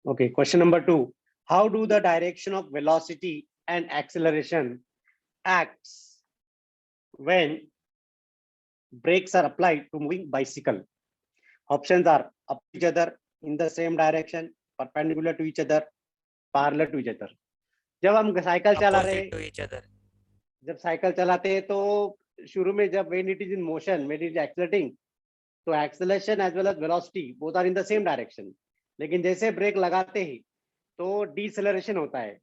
Okay, question number 2. How do the direction of velocity and acceleration acts when brakes are applied to moving bicycle? Options are up each other, in the same direction, perpendicular to each other, parallel to each other. जब हम cycle चला रहे, Opposite to each other. जब cycle चलाते हैं तो शुरू में जब when it is in motion, when it is accelerating, तो acceleration as well as velocity both are in the same direction. लेकिन जैसे ब्रेक लगाते ही तो डिसेलरेशन होता है,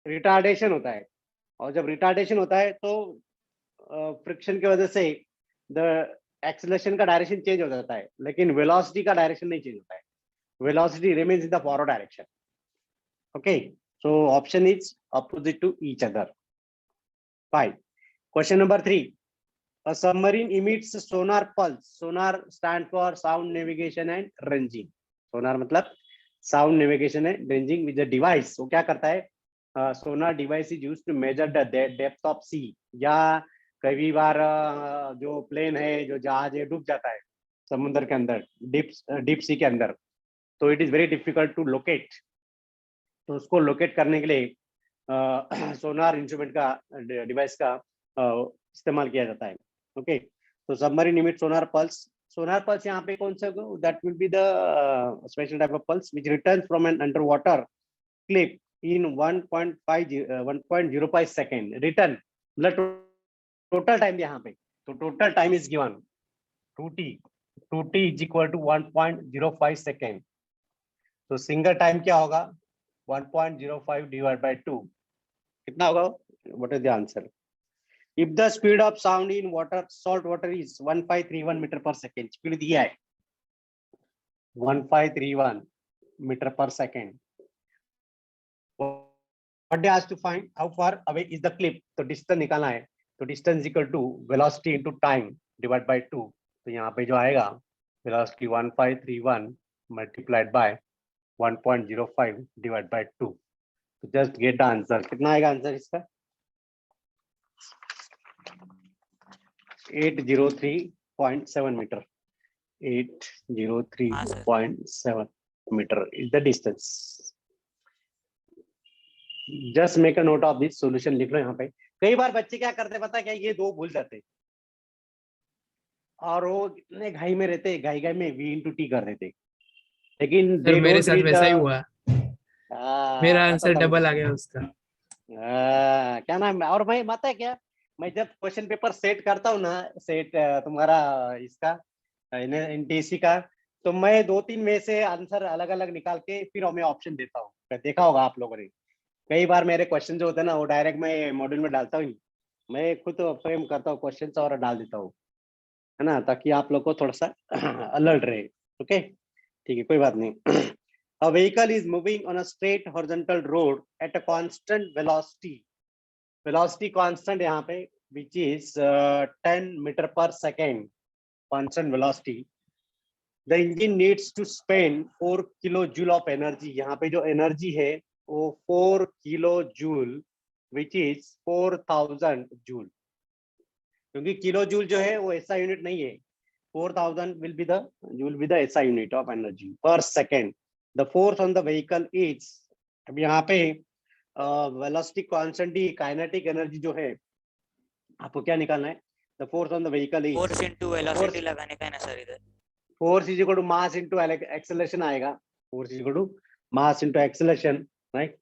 रिटार्डेशन होता है, और जब रिटार्डेशन होता है तो फ्रिक्शन की वजह से द एक्सेलरेशन का डायरेक्शन चेंज हो जाता है, लेकिन वेलोसिटी का डायरेक्शन नहीं चेंज होता है. Velocity remains in the forward direction. Okay, so option is opposite to each other. 5. Question number 3. A submarine emits sonar pulse. Sonar stands for sound navigation and ranging. Sonar मतलब sound navigation and ranging with the device. वो क्या करता है? Sonar device is used to measure the depth of sea. या कई बार जो plane है, जो जहाज है, डूब जाता है समुद्र के अंदर, डीप सी के अंदर, तो it is very difficult to locate. तो उसको लोकेट करने के लिए सोनार इंस्ट्रूमेंट का, डिवाइस का इस्तेमाल किया जाता है. ओके, तो submarine emit sonar pulse. Sonar pulse यहाँ पे कौन सा, that will be the special type of pulse which returns from an underwater clip in 1.05 second. Return मतलब टोटल टाइम यहाँ पे, तो total time is given 2t is equal to 1.05 second. तो single time क्या होगा? 1.05 divide by 2 कितना होगा? What is the answer? If the speed of sound in salt water is 1531 metre पर सेकेंड, स्पीड दिया है 1531 मीटर पर second. What they asked to find how far away is the clip, तो distance निकालना है. तो distance equal to velocity into time divide by 2. तो यहाँ पे जो आएगा velocity 1531 multiplied by 1.05 divide by 2. तो जस्ट गेट द आंसर. कितना आएगा आंसर इसका? 803.7 metre. 803.7 metre is the distance. Just make a note of this. Solution लिख लो यहाँ पे. कई बार बच्चे क्या करते पता है क्या? ये दो भूल जाते और वो इतने घाई में रहते, घाई में v into t कर देते, लेकिन सर मेरे साथ वैसा ही हुआ. मेरा आंसर डबल आ गया उसका. क्या नाम है? और मैं पता है क्या, मैं जब क्वेश्चन पेपर सेट करता हूँ ना, सेट तुम्हारा इसका एनटीसी का, तो मैं 2-3 में से आंसर अलग अलग निकाल के फिर मैं ऑप्शन देता हूँ. देखा होगा आप लोगों ने. कई बार मेरे क्वेश्चन जो होते हैं ना, वो डायरेक्ट मैं मॉड्यूल में डालता हूँ, मैं खुद फ्रेम करता हूँ क्वेश्चन और डाल देता हूँ, है ना, ताकि आप लोग को थोड़ा सा अलर्ट रहे. ओके, ठीक है, कोई बात नहीं. A vehicle is moving on a straight horizontal road at a constant velocity. Velocity constant यहाँ पे which is 10 मीटर पर second, constant velocity. The engine needs to spend 4 kilojoule of energy. यहाँ पे जो एनर्जी है वो 4 kilojoule which is 4000 joule. क्योंकि kilo joule जो है वो ऐसा यूनिट नहीं है. 4000 will be the SI unit of energy per second. The force on the vehicle is, अब यहाँ पे वेलोसिटी कांस्टेंट ही काइनेटिक एनर्जी जो है आपको क्या निकालना है? The force on the vehicle is force into velocity लगाने का है ना सर इधर. Force is equal to mass into acceleration आएगा. Force is equal to mass into acceleration, right.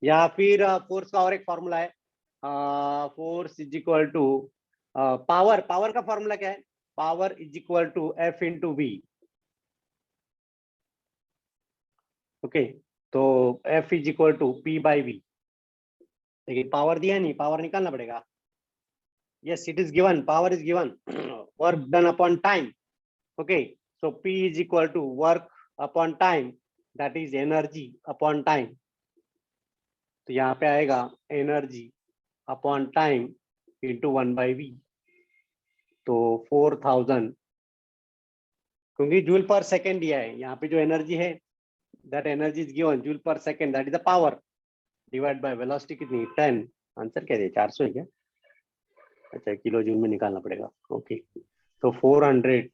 या फिर फोर्स का और एक फॉर्मूला है, force is equal to power. Power का फॉर्मूला क्या है? Power is equal to F into we. Okay, तो F is equal to P by V. लेकिन पावर दिया नहीं, पावर निकालना पड़ेगा. Yes, it is given, power is given. Work done upon time. Okay, so P is equal to work upon time, that is energy upon time. तो यहाँ पे आएगा energy upon time into 1/v. तो 4000, क्योंकि joule पर second दिया है यहाँ पे, जो एनर्जी है that energy is given joule पर second, that is the power, divide by velocity कितनी 10. आंसर क्या है? 400 है क्या? अच्छा, किलो जूल में निकालना पड़ेगा. ओके, तो 400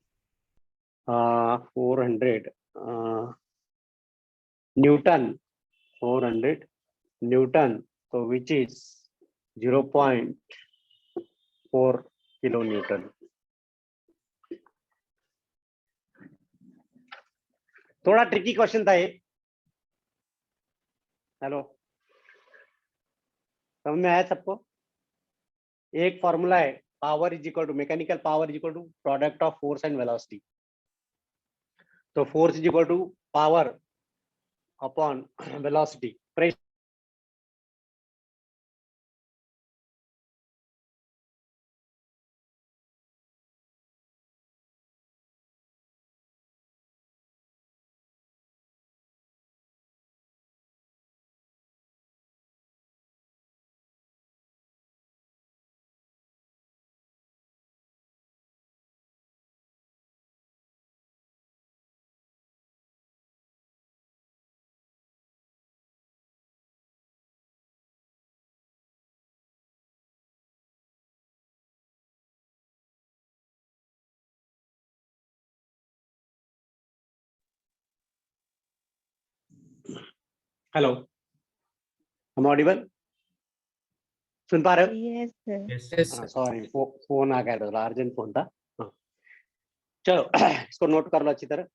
न्यूटन 400 न्यूटन, तो विच इज 0.4 किलो न्यूटन। थोड़ा ट्रिकी क्वेश्चन था ये। हेलो, समझ में आया सबको? एक फॉर्मूला है, power is equal to mechanical power is equal to product of force and velocity. तो force is equal to power upon velocity. Hello, हम ऑडिबल सुन पा रहे हो? Yes, sir. Yes, sir. Sorry, phone आ गया था, अर्जेंट फोन था। हाँ, चलो इसको नोट कर लो अच्छी तरह।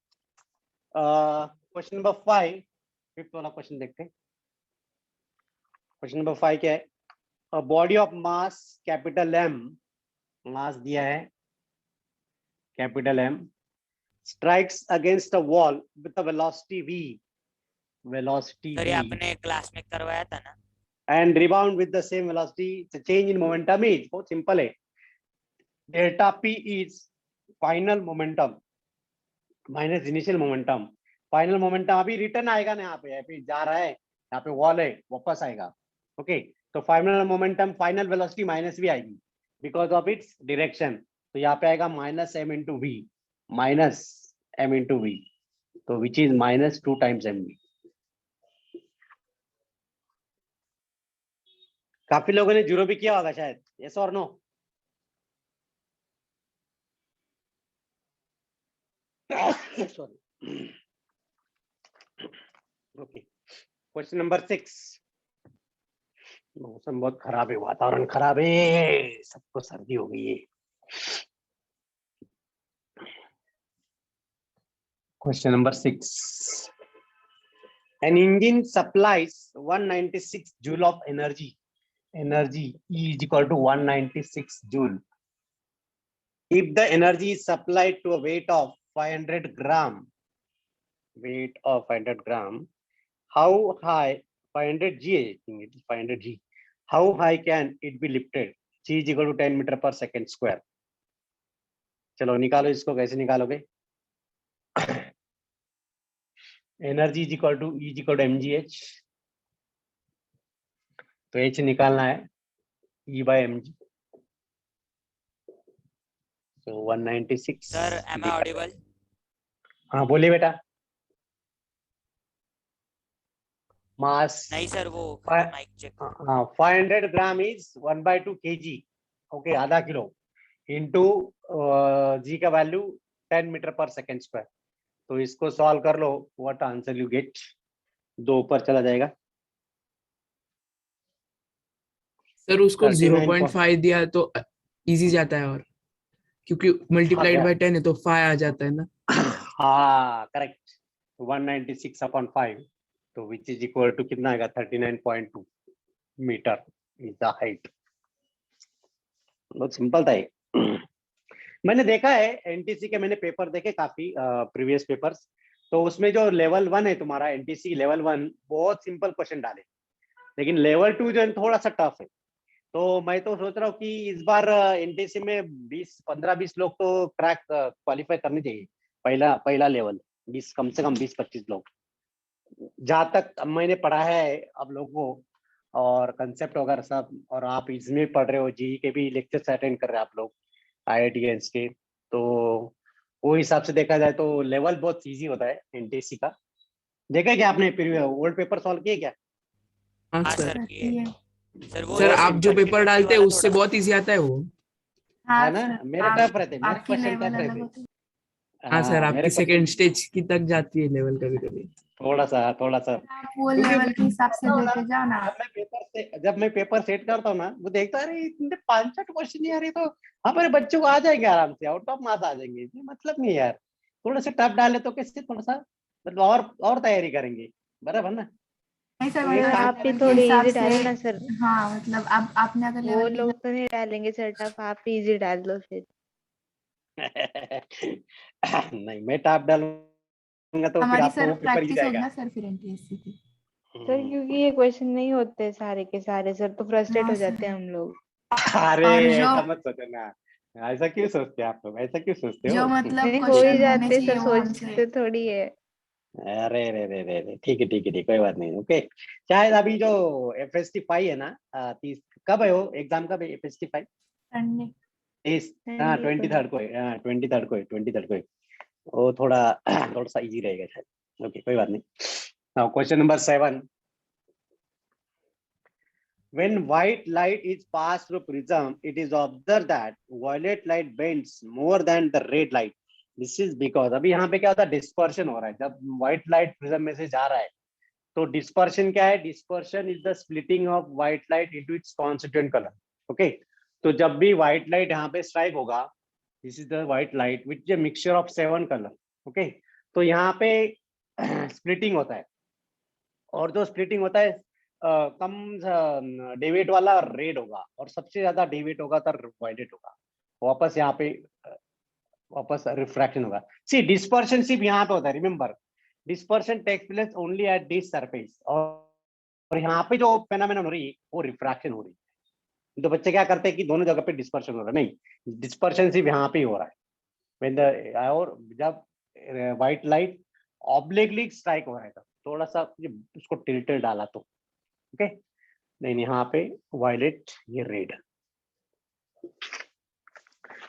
क्वेश्चन नंबर 5, फिफ्थ वाला क्वेश्चन देखते हैं। क्वेश्चन नंबर 5 क्या है? A body of mass capital M, mass दिया है capital M, strikes against a wall with a velocity v, velocity sir ये v, आपने क्लास में करवाया था ना? and rebound with the same velocity. The change in momentum is बहुत simple है, delta p is final momentum minus initial momentum. Final momentum अभी return आएगा ना, यहाँ पे जा रहा है, यहाँ पे वॉल है, वापस आएगा। ओके, तो final momentum final velocity minus भी आएगी बिकॉज ऑफ इट्स डायरेक्शन। तो यहाँ पे आएगा minus M into V, minus M into V, तो which is minus 2 times M V. काफी लोगों ने जीरो भी किया होगा शायद, यस और no? Sorry. Okay, question number 6। मौसम बहुत खराब है, वातावरण खराब है, सबको सर्दी हो गई है। Question number 6, an engine supplies 196 joule of energy E is equal to 196 joule. If the energy is supplied to a weight of 500 gram, how high, 500 g, I think it is 500 g, how high can it be lifted? G is equal to 10 meter per second square. चलो निकालो इसको, कैसे निकालोगे? Energy is equal to E is equal to mgh, तो h निकालना है E by mg, so 196। Sir am I audible? हाँ बोलिए बेटा। मास नहीं सर, वो Fi- माइक चेक। हाँ, 500 ग्राम इज 1/2 kg, ओके, आधा किलो, इंटू जी का वैल्यू 10 मीटर पर सेकेंड स्क्वायर। तो इसको सॉल्व कर लो, व्हाट आंसर यू गेट? 2 ऊपर चला जाएगा। सर उसको 39 0.5 दिया है तो इजी जाता है, और क्योंकि मल्टीप्लाइड बाय 10 है तो 5 आ जाता है ना। हाँ करेक्ट, 196 अपॉन 5, तो विच इज इक्वल टू कितना आएगा? 39.2 मीटर इज द हाइट। बहुत सिंपल था ये। मैंने देखा है एनटीसी के, मैंने पेपर देखे काफी प्रीवियस पेपर्स, तो उसमें जो लेवल 1 है तुम्हारा, एनटीसी लेवल 1, बहुत सिंपल क्वेश्चन डाले, लेकिन लेवल 2 जो है थोड़ा सा टफ है। तो मैं तो सोच रहा हूँ कि इस बार एनटीसी में 15-20 लोग तो क्रैक क्वालिफाई करने चाहिए, पहला लेवल 20, कम से कम 20-25 लोग, जहाँ तक मैंने पढ़ा है आप लोगों को, और कंसेप्ट वगैरह सब, और आप इसमें पढ़ रहे हो, जीई के भी लेक्चर्स अटेंड कर रहे हैं आप लोग IITians के, तो वो हिसाब से देखा जाए तो लेवल बहुत इजी होता है एनटीसी का। देखा क्या आपने ओल्ड पेपर सॉल्व किए क्या? हाँ हाँ सर। सर किए। सर वो सर बहुत आप जो simple पेपर डालते हैं उससे बहुत इजी आता है वो। हाँ है ना? सर, मेरे टफ रहते, मेरे आपकी क्वेश्चन लेवल टफ अलग रहते। होती है। हाँ सर, मेरे आपकी क्वेश्चन सेकंड स्टेज की तक जाती है लेवल कभी कभी। थोड़ा सा आप वो क्योंकि लेवल के हिसाब से मैं देते जाओ ना। जब मैं पेपर सेट करता हूँ ना, वो देखता है, अरे इतने 5-6 क्वेश्चन नहीं आ रहे, तो हमारे बच्चों को आ जाएंगे आराम से, आउट ऑफ मार्क्स आ जाएंगे, इसमें मतलब नहीं है यार। थोड़ा सा टफ डाले तो कैसे, थोड़ा सा मतलब और तैयारी करेंगे, बराबर ना। नहीं सर, तो ये मतलब आप भी लेवल के थोड़ी हिसाब इजी से। डालो ना सर, हाँ मतलब अब आपने अगर वो लेवल लोग तो नहीं डालेंगे सर टफ, आप इजी डाल दो फिर। नहीं, मैं टफ डालूंगा तो फिर हमारी आपको सर वो पेपर ही प्रैक्टिस हो जाएगा। गया सर फिर एनटीएससी की। सर क्योंकि ये क्वेश्चन नहीं होते सारे के सारे सर, तो फ्रस्ट्रेट हाँ हो जाते सर। हैं हम लोग। अरे और ऐसा मत सोचो ना, ऐसा क्यों सोचते हैं आप लोग, ऐसा क्यों सोचते जो हो? मतलब नहीं हो ही क्वेश्चन होने जाते चाहिए सर, वो हमसे। सोचते थोड़ी है। अरे रे रे रे रे, ठीक है ठीक है ठीक, कोई बात नहीं, ओके। शायद अभी जो FST 5 है ना, 30 कब है वो एग्जाम, कब है FST 5? संडे। इस हाँ, संडे को 23rd को है, हाँ 23rd को है, 23rd को है। वो थोड़ा थोड़ा सा इजी रहेगा शायद, ओके कोई बात नहीं। Now question number 7, when white light is passed through prism, it is observed that violet light bends more than the red light. This is because अभी यहाँ पे क्या होता है, डिस्पर्शन हो रहा है जब व्हाइट लाइट प्रिज्म में से जा रहा है। तो डिस्पर्शन क्या है, dispersion is the splitting of white light into its constituent colour, okay. तो जब भी व्हाइट लाइट यहाँ पे स्ट्राइक होगा, this is the white light which is mixture of 7 colour, okay. तो यहाँ पे स्प्लिटिंग होता है, और जो स्प्लिटिंग होता है कम डेविएट वाला रेड होगा, और सबसे ज्यादा डेविएट होगा तो वायलेट होगा। वापस यहाँ पे वापस रिफ्रैक्शन होगा। सी डिस्पर्शन सिर्फ यहाँ पे होता है, remember dispersion takes place only at this surface, और यहाँ पे जो फेनोमेनन हो रही है वो रिफ्रैक्शन हो रही है। तो बच्चे क्या करते हैं कि दोनों जगह पे डिस्पर्शन हो रहा है, नहीं, डिस्पर्शन सिर्फ यहाँ पे ही हो रहा है। When the और जब व्हाइट लाइट ऑब्लिकली स्ट्राइक हो रहा है, थोड़ा सा उसको टिल्टेड डाला तो, ओके। नहीं यहाँ पे वायलेट, ये रेड।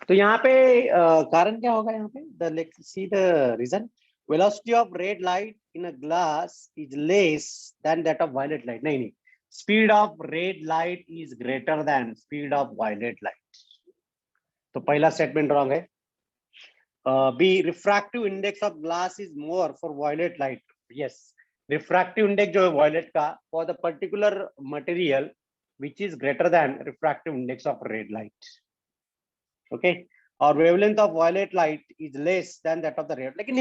तो यहाँ पे कारण क्या होगा, यहाँ पे the C the reason, velocity of red light in a glass is less than that of violet light. नहीं, speed of red light is greater than speed of violet light. तो पहला स्टेटमेंट रॉन्ग है। B, refractive index of glass is more for violet light. Yes, refractive index जो है violet का for the particular material which is greater than refractive index of red light. Okay, और wavelength of violet light is less than that of the red. लेकिन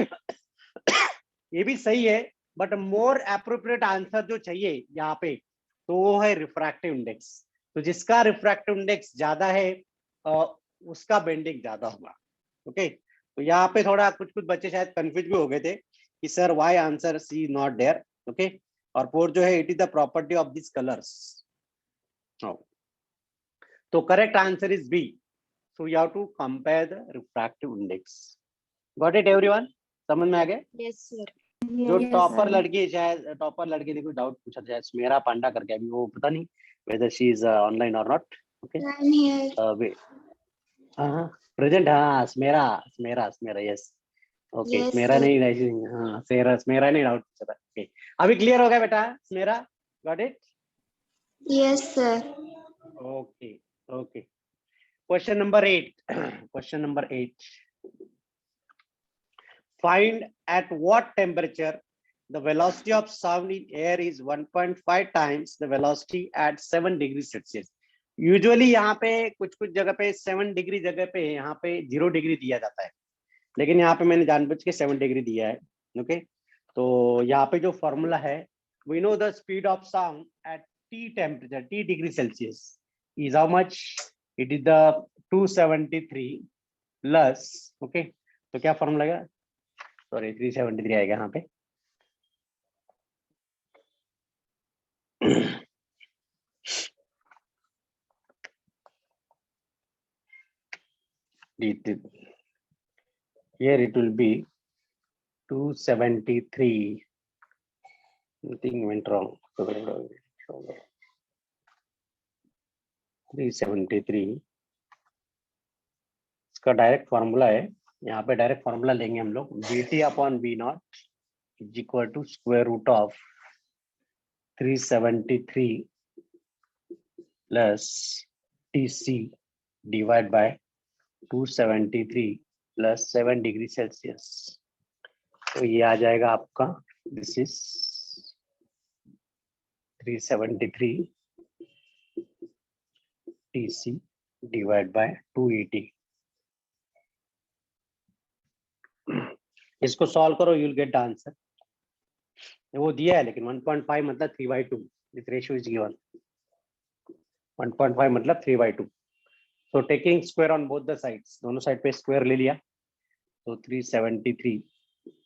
ये भी सही है, but more appropriate answer जो चाहिए यहाँ पे, तो वो है refractive index. तो जिसका refractive index ज्यादा है उसका bending ज्यादा होगा, okay? तो यहाँ पे थोड़ा कुछ बच्चे शायद कंफ्यूज भी हो गए थे कि sir why answer C not there, okay. और 4 जो है, it is the property of this colours. तो correct answer is B, so you have to compare the refractive index. Got it everyone, समझ में आ गया? Yes sir. जो Yes, topper sir. लड़की है, शायद टॉपर लड़की ने कुछ डाउट पूछा था स्मेरा पांडा करके, अभी वो पता नहीं वेदर शी इज ऑनलाइन और नॉट, ओके। हाँ प्रेजेंट, हाँ Smera yes, okay. Yes, Smera sir. नहीं, हाँ स्मेरा नहीं डाउट पूछा था, ओके। अभी क्लियर हो गया बेटा Smera, got it? Yes, sir. Okay okay. Question number 8, question number 8, find at what temperature the velocity of sound in air is 1.5 times the velocity at 7 degrees Celsius. Usually यहाँ पे कुछ जगह पे 7 डिग्री जगह पे यहाँ पे 0 डिग्री दिया जाता है, लेकिन यहाँ पे मैंने जानबूझ के 7 डिग्री दिया है, ओके। तो यहाँ पे जो फॉर्मूला है, we know the speed of sound at T temperature, T degree Celsius is how much, it is the 273 plus, okay. तो क्या फॉर्मूला आएगा, सॉरी 373 आएगा यहाँ पे। Here it will be 273. Nothing went wrong. 373 इसका डायरेक्ट फॉर्मूला है, यहाँ पे डायरेक्ट फॉर्मूला लेंगे हम लोग, BT upon B naught is equal to square root of 373 plus TC divide by 273 plus 7 degree Celsius. तो ये आ जाएगा आपका This is 373 TC divided by 280. इसको सॉल्व करो, you'll get the answer. वो दिया है लेकिन 1.5 मतलब 3/2. This ratio is given. 1.5 मतलब 3/2. So taking square on both the sides, दोनों साइड पे स्क्वायर ले लिया, तो 373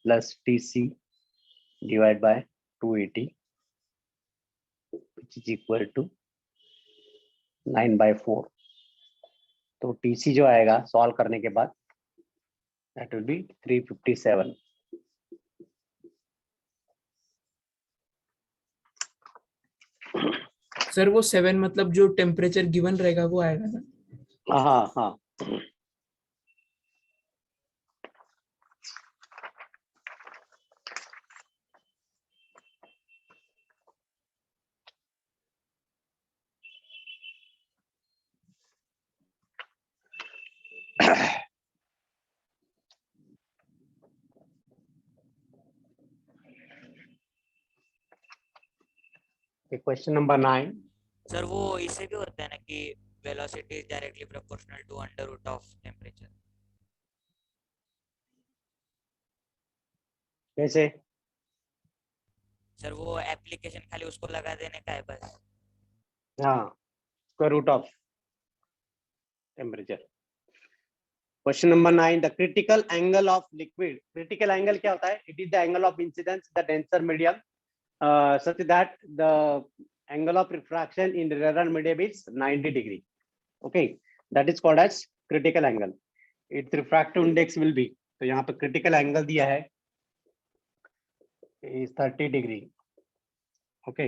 plus TC divided by 280, which is equal to 9/4. तो TC जो आएगा सॉल्व करने के बाद that will be 357. सर वो 7 मतलब जो टेम्परेचर गिवन रहेगा वो आएगा ना? हाँ हाँ. Question number 9. सर वो इससे भी होता है ना कि velocity is directly proportional to under root of temperature. कैसे? सर वो एप्लीकेशन खाली उसको लगा देने का है बस. हाँ, square root of temperature. Question number 9. The critical angle of liquid. Critical angle क्या होता है? It is the angle of incidence the denser medium such that the angle of refraction in rarer medium is 90 degree. Okay, that is called as critical angle. Its refractive index will be, तो यहाँ पे critical angle दिया है is 30 degree. Okay,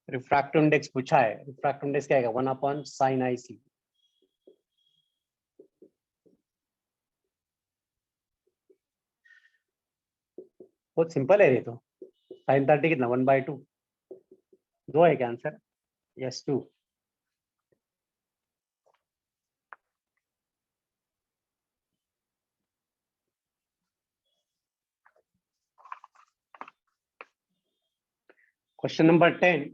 refractive index पूछा है. refractive index क्या आएगा? 1/sin IC. बहुत सिंपल है ये तो. sin 30 कितना? 1/2. 2 है क्या answer? Yes 2. Question number 10.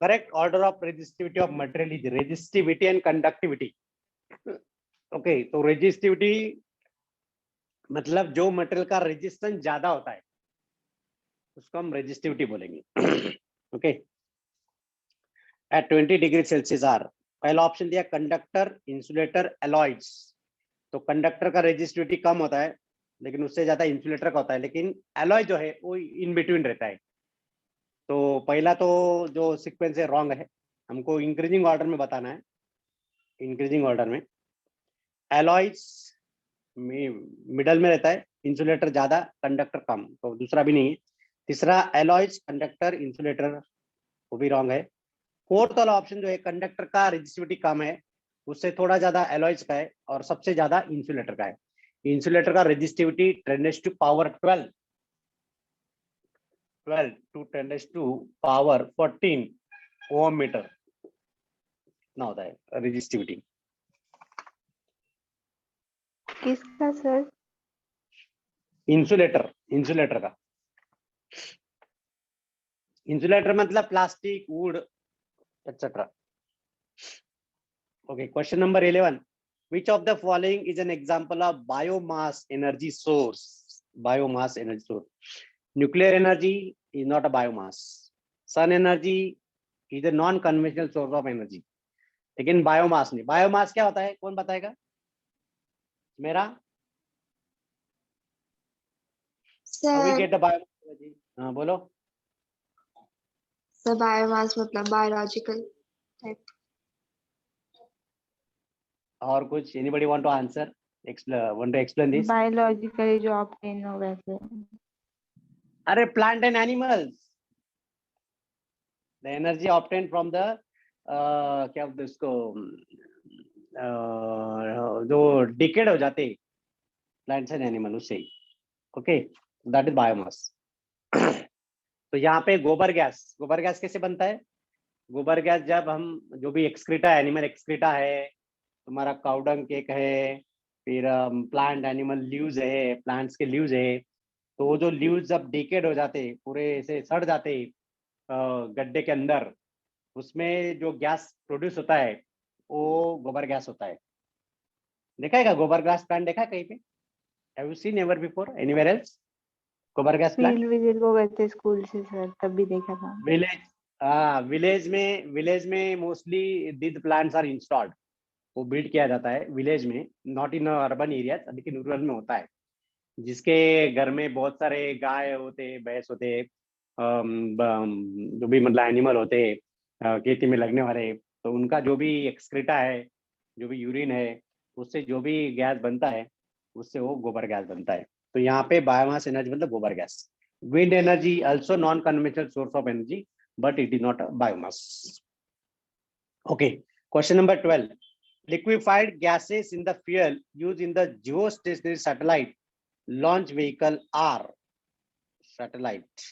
Correct order of resistivity of material is resistivity and conductivity. Okay, तो resistivity मतलब जो मटेरियल का रेजिस्टेंस ज्यादा होता है उसको हम रेजिस्टिविटी बोलेंगे. Okay. At 20 degree Celsius are. पहला ऑप्शन दिया कंडक्टर, इंसुलेटर, एलॉयड्स. तो कंडक्टर का रेजिस्टिविटी कम होता है लेकिन उससे ज्यादा इंसुलेटर का होता है, लेकिन एलॉय जो है वो इन बिटवीन रहता है. तो पहला तो जो सीक्वेंस है रॉन्ग है, हमको इंक्रीजिंग ऑर्डर में बताना है. इंक्रीजिंग ऑर्डर में एलॉयड्स मिडल में रहता है, इंसुलेटर ज्यादा, कंडक्टर कम, तो दूसरा भी नहीं है. तीसरा एलॉयज, कंडक्टर, इंसुलेटर, वो भी रॉन्ग है. फोर्थ वाला ऑप्शन जो है कंडक्टर का रेजिस्टिविटी कम है, उससे थोड़ा ज्यादा एलॉयज का है और सबसे ज्यादा इंसुलेटर का है. इंसुलेटर का रेजिस्टिविटी 10⁻12 to 10⁻14 ओम मीटर इतना होता है रेजिस्टिविटी. किसका सर? इंसुलेटर. इंसुलेटर का. इंसुलेटर मतलब plastic, would etcetera. Okay. Question number 11. Which of the following is an example of biomass energy source? Biomass energy source. Nuclear energy is not a biomass. Sun energy is a non-conventional source of energy. लेकिन biomass नहीं. Biomass क्या होता है? कौन बताएगा? मेरा we get the biomass energy. हाँ बोलो. सर बायोमास मतलब बायोलॉजिकल टाइप. और कुछ? anybody want to answer? Want to explain this? Biologically जो ऑब्टेन हो वैसे. अरे plant and animals. The energy obtain from the क्या बोलते उसको, जो डिकेड हो जाते प्लांट्स एंड एनिमल, उससे. Okay, that is biomass. तो यहाँ पे गोबर गैस. गोबर गैस कैसे बनता है? गोबर गैस जब हम जो भी एक्सक्रीटा, एनिमल एक्सक्रीटा है, तुम्हारा काउडंग केक है, फिर प्लांट एनिमल लीव्स है, प्लांट्स के लीव्स है, तो वो जो लीव्स जब डिकेड हो जाते, पूरे ऐसे सड़ जाते गड्ढे के अंदर, उसमें जो गैस प्रोड्यूस होता है वो गोबर गैस होता है। देखा है क्या गोबर गैस प्लांट, देखा है कहीं पे? Have you seen ever before anywhere else गोबर गैस प्लांट? फील्ड विजिट को गए थे स्कूल से सर, तब भी देखा था। विलेज में mostly these plants are installed, वो बिल्ड किया जाता है विलेज में, नॉट इन अर्बन एरिया, लेकिन रूरल में होता है। जिसके घर में बहुत सारे गाय होते, भैंस होते, जो भी मतलब एनिमल होते खेती में लगने वाले, तो उनका जो भी एक्सक्रीटा है, जो भी यूरिन है, उससे जो भी गैस बनता है, उससे वो गोबर गैस बनता है। तो यहाँ पे बायोमास एनर्जी मतलब गोबर gas. Wind energy also non-conventional source of energy, but it is not a biomass. Okay, question number 12. Liquefied gases in the fuel used in the geostationary satellite launch vehicle are satellite.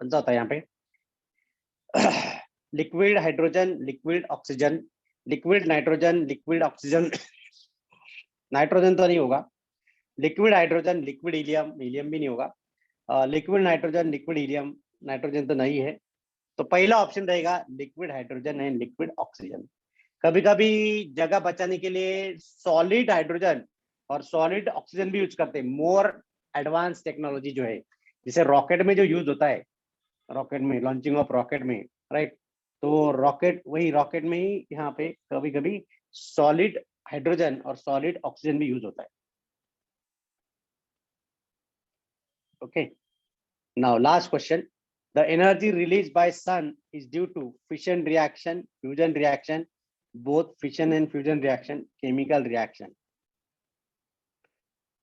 कौन सा होता है यहाँ पे? Liquid hydrogen, liquid oxygen, liquid nitrogen, liquid oxygen, nitrogen तो नहीं होगा, liquid hydrogen, liquid helium, helium भी नहीं होगा, liquid nitrogen, liquid helium, nitrogen तो नहीं है। तो पहला ऑप्शन रहेगा liquid hydrogen and liquid oxygen. कभी कभी जगह बचाने के लिए सॉलिड हाइड्रोजन और सॉलिड ऑक्सीजन भी यूज करते हैं, मोर एडवांस टेक्नोलॉजी जो है, जैसे रॉकेट में जो यूज होता है, रॉकेट में लॉन्चिंग ऑफ रॉकेट में, राइट, तो रॉकेट, वही रॉकेट में ही यहाँ पे कभी कभी सॉलिड हाइड्रोजन और सॉलिड ऑक्सीजन भी यूज होता है। Okay, now last question. The energy released by sun is due to fission reaction, fusion reaction, both fission and fusion reaction, chemical reaction.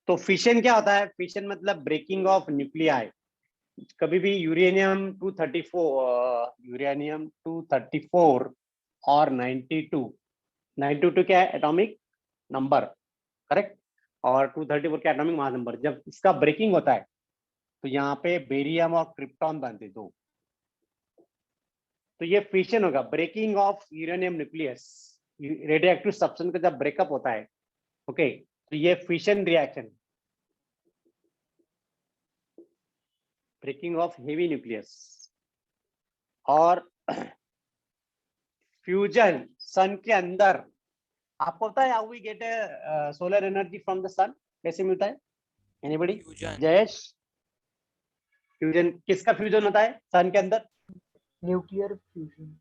तो फिशन क्या होता है? फिशन मतलब ब्रेकिंग ऑफ न्यूक्लियाई। कभी भी यूरेनियम 234 और 92 क्या है? एटॉमिक नंबर, करेक्ट, और 234 का एटॉमिक मास नंबर। जब इसका ब्रेकिंग होता है तो यहाँ पे बेरियम और क्रिप्टॉन बनते दो, तो ये फिशन होगा, breaking of uranium nucleus, radioactive substance का जब ब्रेकअप होता है, ओके, तो ये fission reaction, breaking of heavy nucleus. और फ्यूजन सन के अंदर, आपको पता है how we get solar energy from the sun? कैसे मिलता है? एनीबॉडी? फ्यूजन। जयेश, फ्यूजन किसका फ्यूजन होता है सन के अंदर? Nuclear fusion.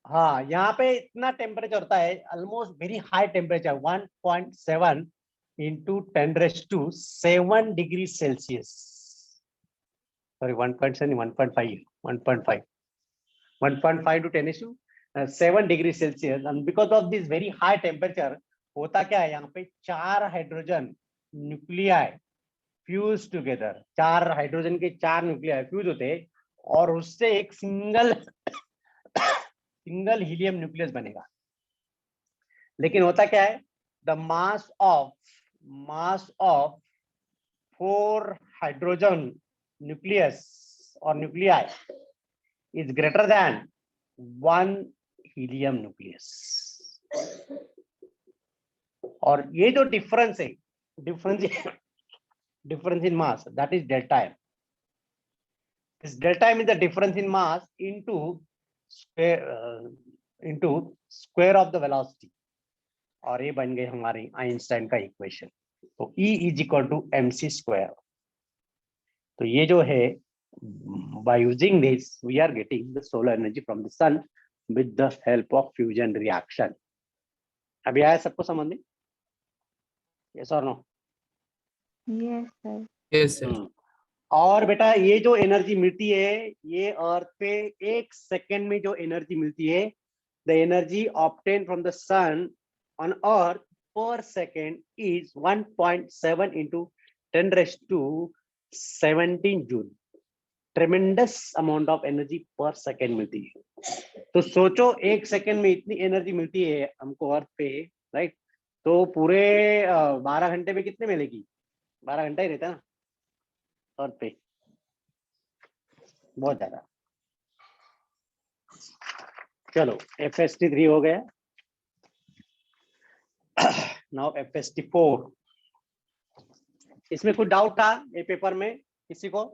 हाँ, यहाँ पे इतना टेम्परेचर होता है, almost very high temperature, 1.7 into 10⁻⁷ degree Celsius, sorry 1.7, 1.5 to 10⁻⁷ degree Celsius. And because of this very high temperature होता क्या है, यहाँ पे 4 hydrogen nuclei fuse together, 4 hydrogen के 4 न्यूक्लियाई फ्यूज होते हैं, और उससे एक सिंगल हीलियम न्यूक्लियस बनेगा। लेकिन होता क्या है, the mass of 4 hydrogen nucleus और nuclei is greater than 1 helium nucleus. और ये जो डिफरेंस है, difference in mass, that is delta m. This delta m is the difference in mass into square of the velocity, और ये बन गई हमारी आइंस्टाइन का इक्वेशन। तो E is equal to mc square। तो ये जो है, by using this we are getting the solar energy from the sun with the help of fusion reaction। अभी आया सबको समझ में? yes or no? Yes sir. Yes sir. और बेटा ये जो एनर्जी मिलती है, ये अर्थ पे 1 सेकेंड में जो एनर्जी मिलती है, the energy obtain from the sun on earth per second is 1.7 into 10⁻⁷ joule. Tremendous amount of energy per second मिलती है। तो सोचो 1 सेकेंड में इतनी एनर्जी मिलती है हमको अर्थ पे, राइट, तो पूरे 12 घंटे में कितने मिलेगी? 12 घंटा ही रहता है ना अर्थ पे, बहुत ज्यादा। चलो FST3 हो गया। नाउ FST4, इसमें कुछ डाउट था ये पेपर में किसी को?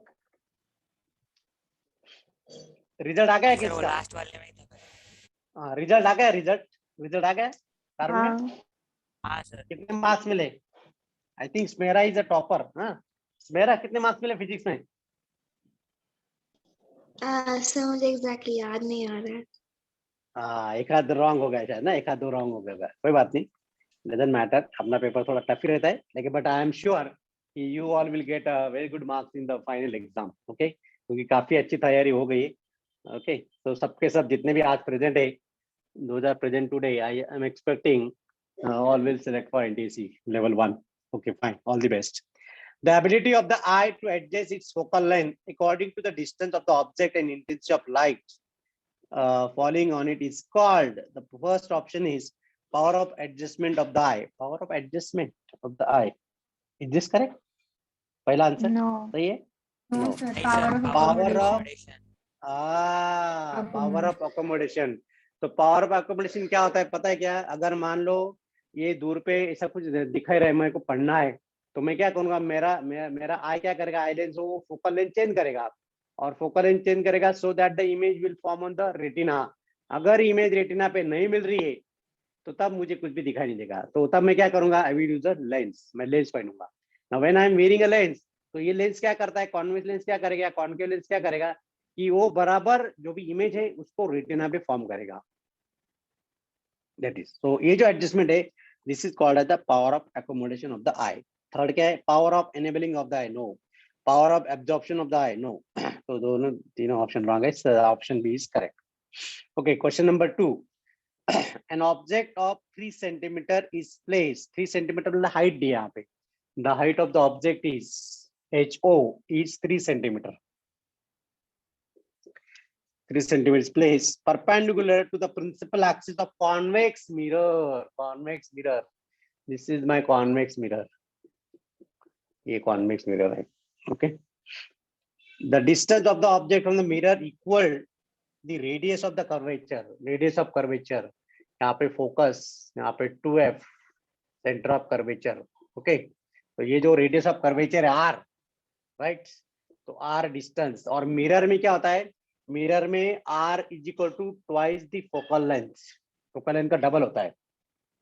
रिजल्ट आ गया है सर वो किसका? लास्ट वाले में ही था। हाँ, रिजल्ट आ गया, रिजल्ट आ गया कारुण्य? हाँ हाँ सर। कितने मार्क्स मिले? I think Smera is a topper. हाँ, स्मेरा कितने मार्क्स मिले फिजिक्स में? सर मुझे एग्जैक्टली याद नहीं आ रहा है। हाँ, एक आध रॉन्ग हो गया शायद ना, एक आध दो रॉन्ग हो गया, कोई बात नहीं, डजंट मैटर। अपना पेपर थोड़ा टफ ही रहता है, लेकिन बट आई एम श्योर कि you all will get very good marks in the final exam. Okay, क्योंकि काफी अच्छी तैयारी हो गई है। ओके, तो सबके सब जितने भी आज प्रेजेंट है, those are present today, I am expecting all will select for NTC level 1. Okay, fine, all the best. The ability of the eye to adjust its focal length according to the distance of the object and intensity of light falling on it is called, the first option is power of adjustment of the eye. Power of adjustment of the eye, is this correct? पहला answer no सही है? No No. Sir, नहीं power sir, of Power of accommodation। Power of accommodation. तो power of accommodation क्या होता है पता है क्या? अगर मान लो ये दूर पे ऐसा कुछ दिखाई रहा है, मेरे को पढ़ना है, तो मैं क्या करूंगा, मेरा आई क्या करेगा, आई लेंस वो फोकल लेंथ चेंज करेगा, और फोकल लेंथ चेंज करेगा so that the image will form on the retina. अगर इमेज रेटिना पे नहीं मिल रही है तो तब मुझे कुछ भी दिखाई नहीं देगा, तो तब मैं क्या करूंगा, I will use a lens, मैं लेंस पहनूंगा। Now when I am wearing a lens, तो ये लेंस क्या करता है, कॉन्वेक्स लेंस क्या करेगा, कॉन्केव लेंस क्या करेगा कि वो बराबर जो भी इमेज है उसको रेटिना पे फॉर्म करेगा। दैट इज, तो ये जो एडजस्टमेंट है, this is called as the power of accommodation of the eye. Third क्या है, power of enabling of the eye, no. Power of absorption of the eye, no. तो दोनों तीनों ऑप्शन रॉन्ग है, option B is correct. Okay, question number 2, an object of 3 centimeter is placed, 3 centimeter मतलब height दिया यहाँ पे, the height of the object is HO is 3 centimeter, 3 centimeters placed perpendicular to the principal axis of convex mirror, convex mirror, this is my convex mirror, ये convex mirror है। okay, the distance of the object from the mirror equal the radius of the curvature, radius of curvature, यहाँ पे focus, यहाँ पे 2f centre of curvature. Okay, तो ये जो radius of curvature है r, राइट, तो r डिस्टेंस, और मिरर में क्या होता है, मिरर में r is equal to twice the focal length, focal length का डबल होता है।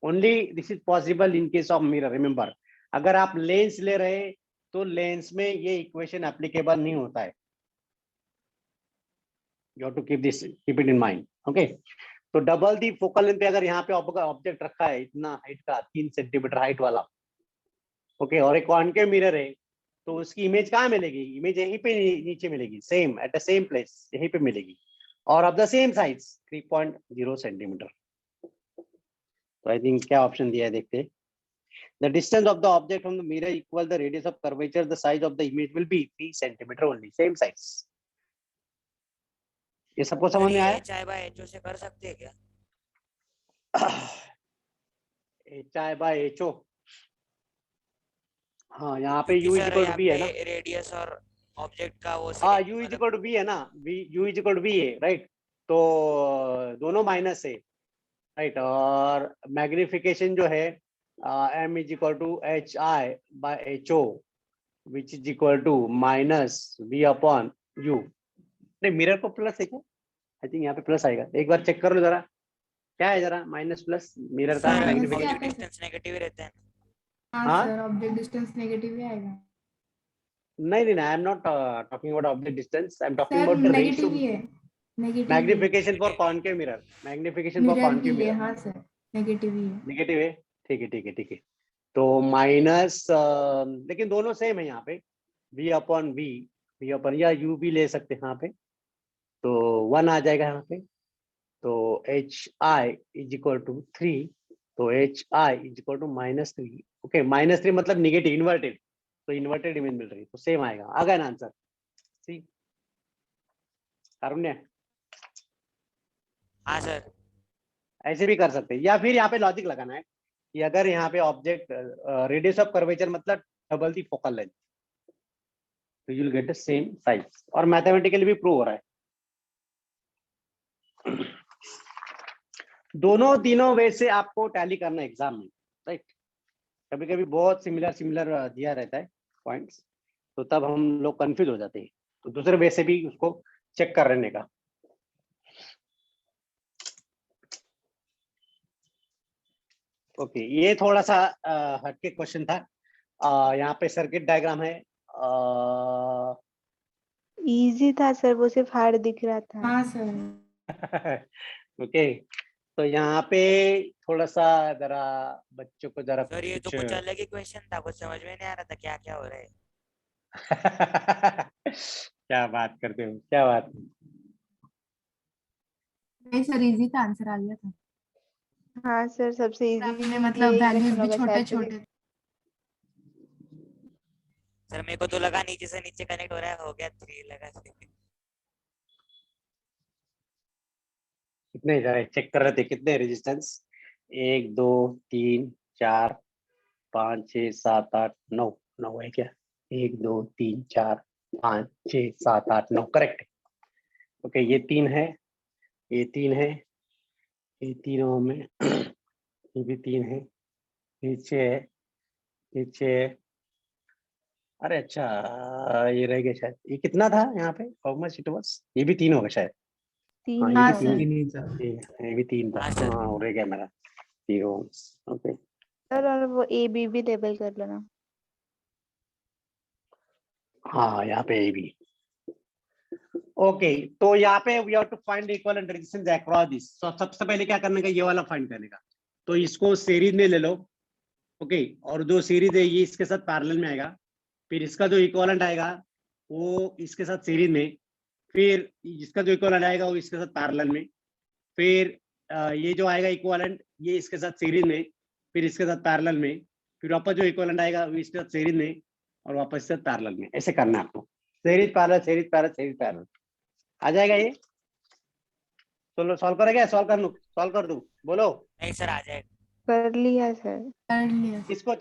Only this is possible in case of mirror. Remember, अगर आप लेंस ले रहे तो लेंस में ये इक्वेशन एप्लीकेबल नहीं होता है, you have to keep this, keep it in mind. Okay, तो डबल दी फोकल लेंथ पे अगर यहाँ पे ऑब्जेक्ट रखा है इतना हाइट का, 3 सेंटीमीटर हाइट वाला, ओके, और एक कॉन्केव मिरर है, तो उसकी इमेज कहाँ मिलेगी, इमेज यहीं पे नीचे मिलेगी, same at the same place, यहीं पे मिलेगी, और of the same size 3.0 centimetre. तो आई थिंक क्या ऑप्शन दिया है देखते, the distance of the object from the mirror equal the radius of curvature, the size of the image will be 3 centimetre only, same size. ये सबको समझ में आया? HI/HO से कर सकते हैं क्या? HI/HO, हाँ, यहाँ पे U is equal to B है ना, रेडियस और ऑब्जेक्ट का वो हाँ, U is equal to B है ना, U is equal to B है, राइट, तो दोनों माइनस है, राइट, और मैग्निफिकेशन जो है M is equal to HI/HO which is equal to -V/U। नहीं, मिरर को प्लस है क्या? आई थिंक यहाँ पे प्लस आएगा, एक बार चेक कर लो जरा, क्या है जरा, माइनस प्लस मिरर का सर, मैग्निफिकेशन। क्या है? डिस्टेंस नेगेटिव रहता है। हाँ हाँ? सर, ऑब्जेक्ट डिस्टेंस नेगेटिव ही आएगा। नहीं, I am not talking about object distance, I am talking sir about the negative ratio, ही है, negative magnification for concave mirror, magnification for mirror concave भी है। मिरर हाँ सर, नेगेटिव ही है। Negative है, ठीक है, ठीक है, ठीक है, तो माइनस, लेकिन दोनों सेम है यहाँ पे, V/V या U भी ले सकते हैं यहाँ पे, तो 1 आ जाएगा यहाँ पे, तो HI इज इक्वल टू 3, तो HI is equal to -3। Okay, -3 मतलब निगेटिव, इन्वर्टेड, तो इन्वर्टेड इमेज मिल रही है, तो सेम आएगा, आ गया ना आंसर? सी कारुण्य, हाँ सर। ऐसे भी कर सकते हैं, या फिर यहाँ पे लॉजिक लगाना है कि अगर यहाँ पे ऑब्जेक्ट रेडियस ऑफ कर्वेचर मतलब डबल दी फोकल लेंथ, तो you will get the same size, और मैथमेटिकली भी प्रूव हो रहा है। दोनों तीनों वे से आपको टैली करना एग्जाम में, राइट। कभी कभी बहुत सिमिलर दिया रहता है पॉइंट्स, तो तब हम लोग कंफ्यूज हो जाते हैं, तो दूसरे वे से भी उसको चेक कर लेने का। ओके, ये थोड़ा सा हटके क्वेश्चन था। यहाँ पे सर्किट डायग्राम है। इजी था सर, वो सिर्फ हार्ड दिख रहा था। हाँ सर। ओके, तो यहाँ पे थोड़ा सा जरा बच्चों को जरा सर ये तो कुछ कुछ अलग ही क्वेश्चन था, कुछ समझ में नहीं आ रहा था क्या क्या हो रहा है। क्या बात करते हो, क्या बात। नहीं सर, इजी था, आंसर आ गया था। हाँ सर, सबसे इजी में मतलब वैल्यूज भी छोटे छोटे। सर मेरे को तो लगा नीचे से नीचे कनेक्ट हो रहा है, हो गया 3 लगा। कितने जरा चेक कर रहे थे, कितने रेजिस्टेंस, 1 2 3 4 5 6 7 8 9, 9 है क्या, 1 2 3 4 5 6 7 8 9, करेक्ट। ओके, ये 3 है, ये 3 है, ये तीनों में ये भी 3 है, नीचे है, नीचे है। अरे अच्छा, ये रह गया शायद, ये कितना था यहाँ पे, हाउ मच इट वाज, ये भी 3 होगा शायद। हाँ, तीन ये हाँ भी सर। 3, नहीं था। ये भी 3 था। हाँ सर। हाँ, रह गया मेरा 3 ओके। सर, और वो ए बी भी लेबल कर लो ना। हाँ, यहाँ पे ये भी। ओके, तो यहाँ पे we have to find equivalent resistance across this. तो सबसे पहले क्या करने का, ये वाला फाइंड करने का। तो इसको सीरीज में ले लो, ओके, और जो सीरीज है ये इसके साथ पैरेलल में आएगा, फिर इसका जो इक्विवेलेंट आएगा वो इसके साथ सीरीज में, फिर इसका जो इक्विवेलेंट आएगा वो इसके साथ पैरेलल में, फिर ये जो आएगा इक्विवेलेंट ये इसके साथ सीरीज में, फिर इसके साथ पैरेलल में, फिर वापस जो इक्विवेलेंट आएगा वो इसके साथ सीरीज में और वापस इसके साथ पैरेलल में। ऐसे करना है आपको, series parallel series parallel series parallel. आ जाएगा ये? चलो सॉल्व करेगा, सॉल्व कर दूं, बोलो। नहीं सर आ जाएगा। कर लिया सर। कर लिया। किसको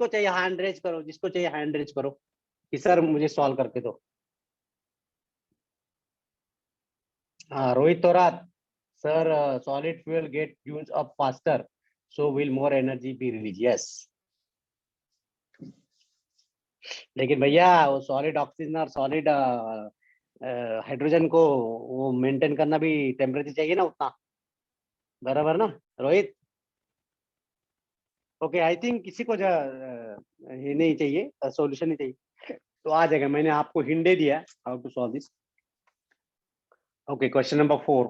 चाहिए हैंड रेज करो, जिसको चाहिए हैंड रेज करो कि सर मुझे सॉल्व करके दो। हाँ, Rohit Torat, sir solid fuel get use up faster, so will more energy be release. Yes, लेकिन भैया वो सॉलिड ऑक्सीजन और सॉलिड हाइड्रोजन को वो मेंटेन करना भी टेम्परेचर चाहिए ना उतना, बराबर ना रोहित? ओके, आई थिंक किसी को ये नहीं चाहिए, सॉल्यूशन नहीं चाहिए, तो आ जाएगा। मैंने आपको हिंट दे दिया how to solve this. Okay, question number 4।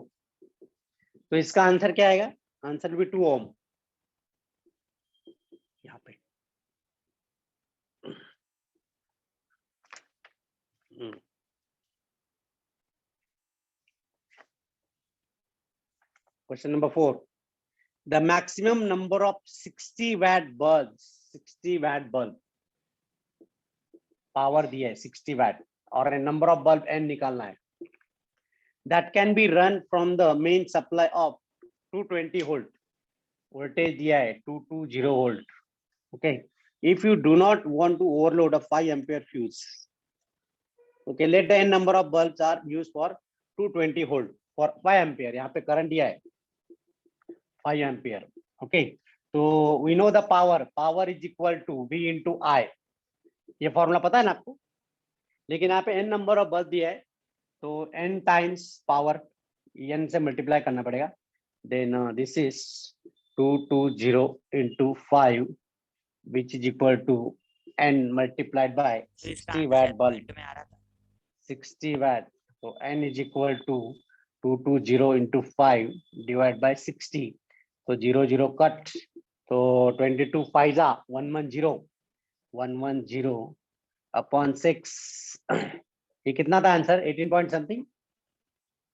तो इसका आंसर क्या आएगा? आंसर भी 2 ओम। यहाँ पे question number 4, the maximum number of 60 watt bulbs, 60 watt bulb power दिया है 60 watt और नंबर ऑफ बल्ब n निकालना है, that can be run from the main supply of 220 volt, voltage दिया है 220 volt. Okay, if you do not want to overload a 5 ampere fuse, okay, let the n number of bulbs are used for 220 volt for 5 ampere. यहाँ पे current दिया है 5 ampere. Okay, तो we know the power is equal to V into I, ये formula पता है ना आपको, लेकिन यहाँ पे n नंबर ऑफ बल्ब दिया है तो n टाइम्स पावर n से मल्टीप्लाई करना पड़ेगा, then this is 220 into 5 which is equal to n multiplied by तो इसका 60 आंसर watt शायद bulb, पॉइंट में आ रहा था। 60 watt, तो n is equal to 220 into 5 divided by 60, तो 0 0 कट, तो 22 5 जा 110 upon 6, ये कितना था answer? 18 point something.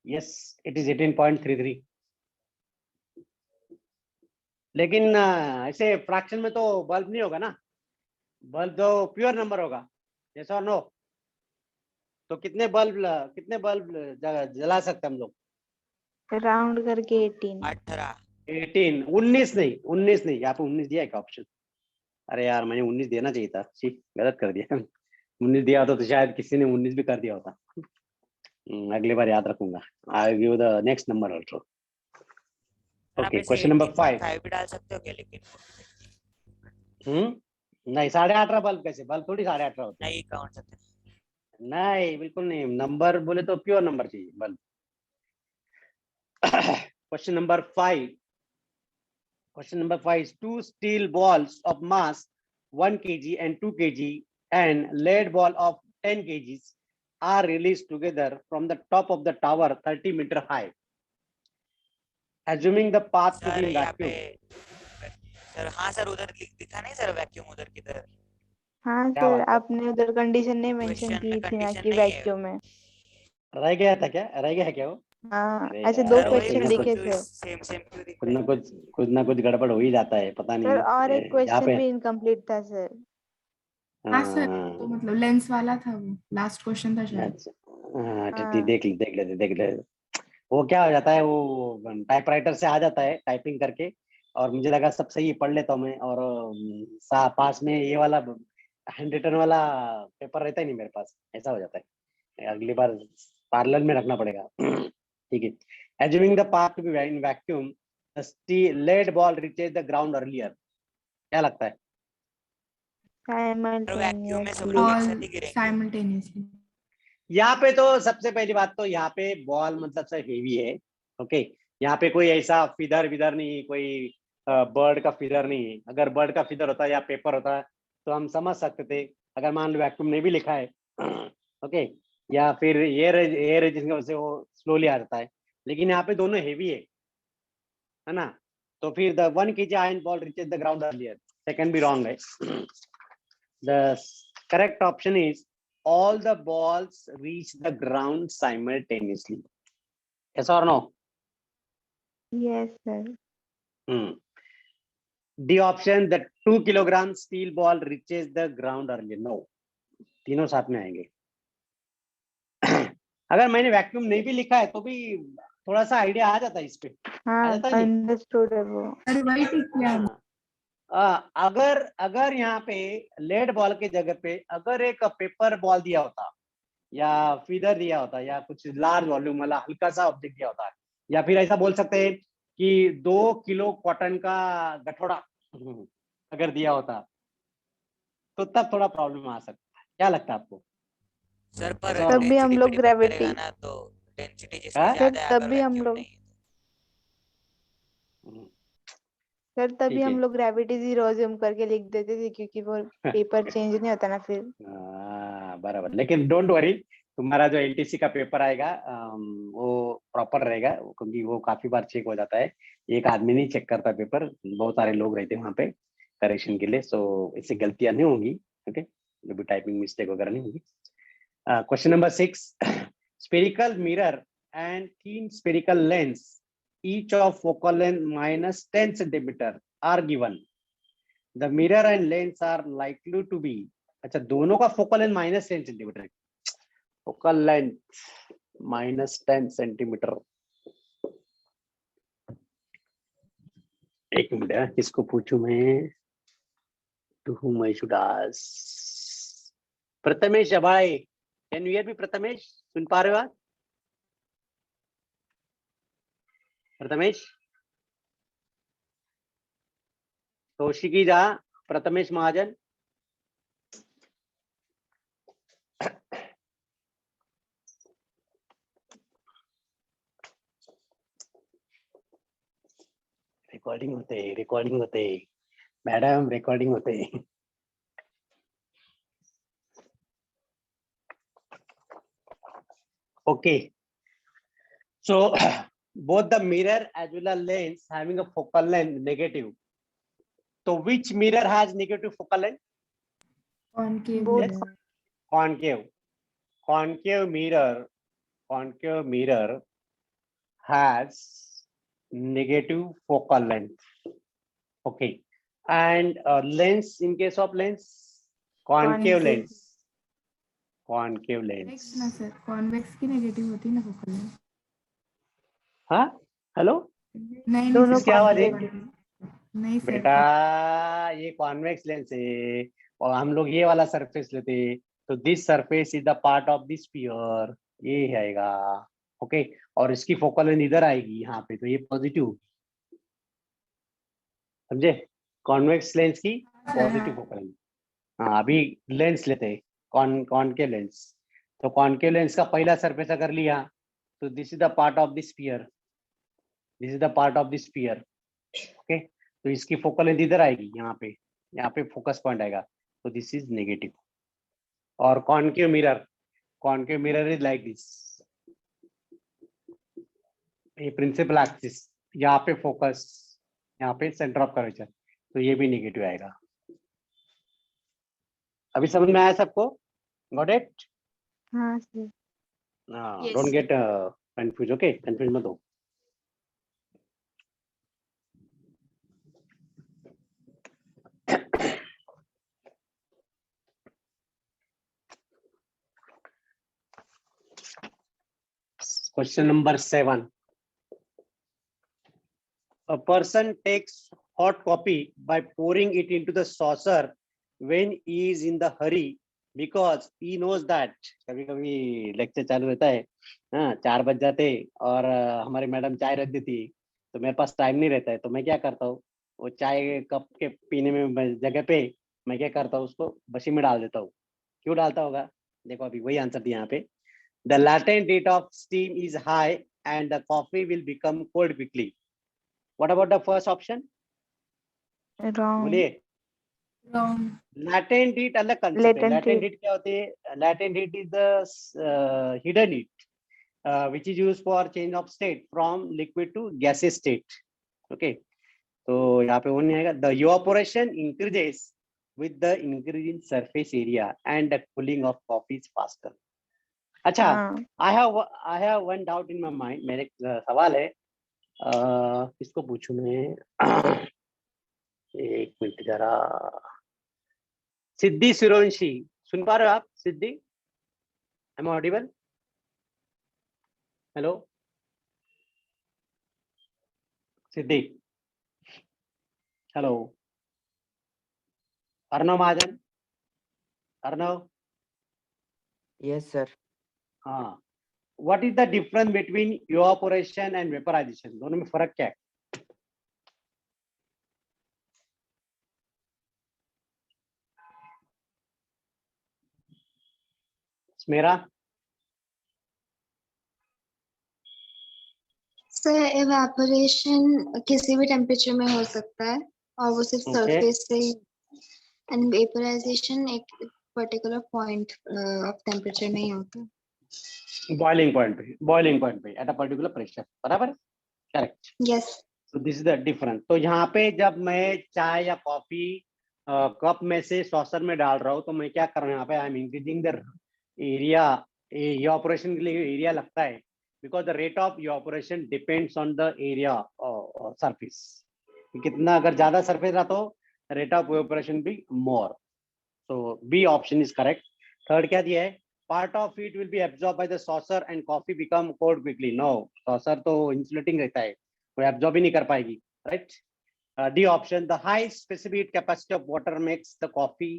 Yes, it is 18.33। लेकिन ऐसे फ्रैक्शन में तो बल्ब नहीं होगा ना, बल्ब तो प्योर नंबर होगा, यस और नो? तो कितने बल्ब जला सकते हम लोग? राउंड करके 18। 18। 18, 19 नहीं, 19 नहीं, यहाँ पे 19 दिया है क्या ऑप्शन? अरे यार, मैंने 19 देना चाहिए था, सी गलत कर दिया। 19 दिया होता तो शायद किसी ने 19 भी कर दिया होता। अगली बार याद रखूंगा। I give the next number also. Sir आप ओके, ऐसे क्वेश्चन नंबर 5। 18.5 भी डाल सकते हो क्या? लेकिन नहीं 18.5 बल्ब कैसे, बल्ब थोड़ी 18.5 होते हैं। नहीं काउंट सकते। नहीं बिल्कुल नहीं, नंबर बोले तो प्योर नंबर चाहिए bulb. Question number 5, question number 5 is two steel balls of mass 1 kg and 2 kg and lead ball of 10 kgs are released together from the top of the tower 30 meter high, assuming the path to sir be in यहाँ पे vacuum. Sir, हाँ sir, उधर दिखा नहीं sir vacuum उधर किधर? हाँ क्या सर, बात कर, आपने उधर कंडीशन नहीं मेंशन क्वेश्चन में की थी ना कंडीशन कि नहीं है। वैक्यूम है। रह गया था क्या, रह गया है क्या वो? हाँ, अरे ऐसे दो सर यार, वही क्वेश्चन मैं दिखे सोचू थे सेम सेम क्यों दिख कुछ रहे ना हैं। कुछ गड़बड़ हो ही जाता है, पता सर। नहीं। और एक यहाँ क्वेश्चन पे भी इनकम्प्लीट था सर। हाँ सर, हाँ, तो मतलब लेंस वाला था, वो लास्ट क्वेश्चन था शायद। अच्छा, हाँ ठीक, हाँ देख ले। वो क्या हो जाता है, वो टाइपराइटर से आ जाता है टाइपिंग करके, और मुझे लगा सब सही पढ़ लेता हूँ मैं, और पास में ये वाला हैंड रिटन वाला पेपर रहता ही नहीं मेरे पास, ऐसा हो जाता है। अगली बार पार्लर में रखना पड़ेगा। ठीक है। Assuming the path to be in vacuum, the lead ball reaches the ground earlier, क्या लगता है? सर वैक्यूम में सब साइमल्टेनियसली। लोग एक ऑल साथ ही गिरेंगे। साइमल्टेनियसली। यहाँ पे तो सबसे पहली बात तो यहाँ पे बॉल मतलब से हेवी है। ओके, यहाँ पे कोई ऐसा फिदर विदर नहीं, कोई बर्ड का फिदर नहीं है। अगर बर्ड का फिदर होता या पेपर होता तो हम समझ सकते थे, अगर मान लो वैक्यूम ने भी लिखा है। ओके, या फिर एयर रेजिस्टेंस की वजह से वो स्लोली आ जाता है, लेकिन यहाँ पे दोनों हेवी है ना। तो फिर the 1 kg iron ball reaches the ground earlier, second भी रॉन्ग है। The correct option is all the balls reach the ground simultaneously. Yes or no? Yes sir. The option, the 2 kilogram steel ball reaches the ground earlier. No, तीनों साथ में आएंगे। अगर मैंने vacuum नहीं भी लिखा है तो भी थोड़ा सा आइडिया आ जाता है इस पे, आ हाँ जाता है नहीं? अंडरस्टूड है वो। अरे वही ठीक किया है। अगर यहाँ पे लेड बॉल के जगह पे अगर एक पेपर बॉल दिया होता, या फीडर दिया होता, या कुछ लार्ज वॉल्यूम वाला हल्का सा ऑब्जेक्ट दिया होता, या फिर ऐसा बोल सकते हैं कि 2 किलो कॉटन का गठोड़ा अगर दिया होता, तो तब थोड़ा प्रॉब्लम आ सकता है। क्या लगता है आपको? सर पर ऐसा और तब भी हम डेंसिटी पे लोग डिपेंड करेगा ग्रेविटी। ना, तो डेंसिटी जिसकी हाँ? ज्यादा है सर तब अगर भी हम वैक्यूम लोग नहीं है सर तभी ठीक है। हम लोग ग्रेविटी जीरो अज्यूम करके लिख देते थे, क्योंकि वो पेपर चेंज नहीं होता ना फिर। बराबर, लेकिन डोंट वरी, तुम्हारा जो एलटीसी का पेपर आएगा वो प्रॉपर रहेगा, क्योंकि वो काफी बार चेक हो जाता है। एक आदमी नहीं चेक करता पेपर, बहुत सारे लोग रहते हैं वहाँ पे करेक्शन के लिए, सो इससे गलतियां नहीं होंगी। ओके, जो भी टाइपिंग मिस्टेक वगैरह नहीं होगी। Question number 6, spherical mirror and thin spherical lens each of focal length minus 10 centimeter are given. The mirror and lens are likely to be, अच्छा दोनों का फोकल लेंथ माइनस 10 सेंटीमीटर है, focal length minus 10 centimetre. एक minute है, किसको पूछूं मैं? To whom I should ask? Prathamesh भाई, can you hear me? Prathamesh, सुन पा रहे हो आप? प्रथमेश, कौशिकी झा, प्रथमेश महाजन। रिकॉर्डिंग होते मैडम, रिकॉर्डिंग होते। Okay, so both the mirror as well as lens having a focal length negative. So which mirror has negative focal length? Concave Both. Yes, concave. Concave mirror has negative focal length. Okay, and lens, in case of lens, concave Concave. lens. Concave convex ना lens. Sir, convex की negative होती है ना focal length. हाँ, hello, नहीं दोनों sir, किसकी आवाज है? नहीं सर। बेटा ये कॉन्वेक्स लेंस है, और हम लोग ये वाला सरफेस लेते, तो this surface is the part of this sphere, ये आएगा। ओके, और इसकी फोकल लेंथ इधर आएगी यहाँ पे, तो ये पॉजिटिव, समझे? कॉन्वेक्स लेंस की पॉजिटिव फोकल लेंथ। हाँ, अभी लेंस लेते हैं, कॉनकेव लेंस। तो कॉनकेव लेंस का पहला सरफेस अगर लिया तो this is the part of the sphere, this is the part of the sphere. Okay, तो इसकी फोकल लेंथ इधर आएगी, यहाँ पे फोकस पॉइंट आएगा, तो दिस इज नेगेटिव। और concave mirror is like this, ये प्रिंसिपल एक्सिस, यहाँ पे फोकस, यहाँ पे सेंटर ऑफ कर्वेचर, तो ये भी नेगेटिव आएगा। अभी समझ में आया सबको? Got it? हाँ सर। Don't get confuse, okay, confuse मत हो। Question number 7. A person takes hot coffee by pouring it into the saucer when he is in the hurry because he knows that कभी कभी लेक्चर चालू रहता है, हाँ 4 बज जाते और हमारी मैडम चाय रख देती है, तो मेरे पास टाइम नहीं रहता है, तो मैं क्या करता हूँ, वो चाय कप के पीने में जगह पे मैं क्या करता हूँ, उसको मशीन में डाल देता हूँ। क्यों डालता होगा? देखो अभी वही आंसर दिया यहाँ पे। The latent heat of steam is high and the coffee will become cold quickly. What about the first option? Wrong. बोलिए। Wrong. Latent heat अलग concept है। Latent Latent heat. heat क्या होती है? Latent heat is the hidden heat, which is used for change of state from liquid to gaseous state. Okay, तो यहाँ पे वो नहीं आएगा। The evaporation increases with the increase in surface area and the cooling of coffee is faster. अच्छा, हाँ I have one doubt in my mind. मेरे एक सवाल है, किसको पूछूं मैं? एक मिनट जरा। सिद्धि सूर्यवंशी, सुन पा रहे हो आप? Siddhi, am audible? Hello Siddhi, hello Arnav Mahajan, Arnav. Yes, sir. हाँ, what is the difference between evaporation and vaporisation? दोनों में फर्क क्या है? मेरा सर एवापोरेशन किसी भी टेम्परेचर में हो सकता है और वो सिर्फ Okay. सरफेस से, एंड वेपराइजेशन एक पर्टिकुलर पॉइंट ऑफ टेम्परेचर में ही होता है। बॉइलिंग पॉइंट पे एट अ पर्टिकुलर प्रेशर, बराबर? Correct. Yes. So this is the difference. तो यहाँ पे जब मैं चाय या कॉफी कप में से सॉसर में डाल रहा हूँ, तो मैं क्या कर रहा हूँ, यहाँ पे I am increasing the area. Evaporation के लिए एरिया लगता है, because the rate of evaporation depends on the area surface. कितना अगर ज्यादा सरफेस रहा तो रेट ऑफ इवापोरेशन भी more. So B option is correct. Third क्या दिया है? Part of it will be absorb by the saucer and coffee become cold quickly. No, saucer तो इंसुलेटिंग रहता है, वो एब्जॉर्ब ही नहीं कर पाएगी, right? D option, the high specific capacity of water makes the coffee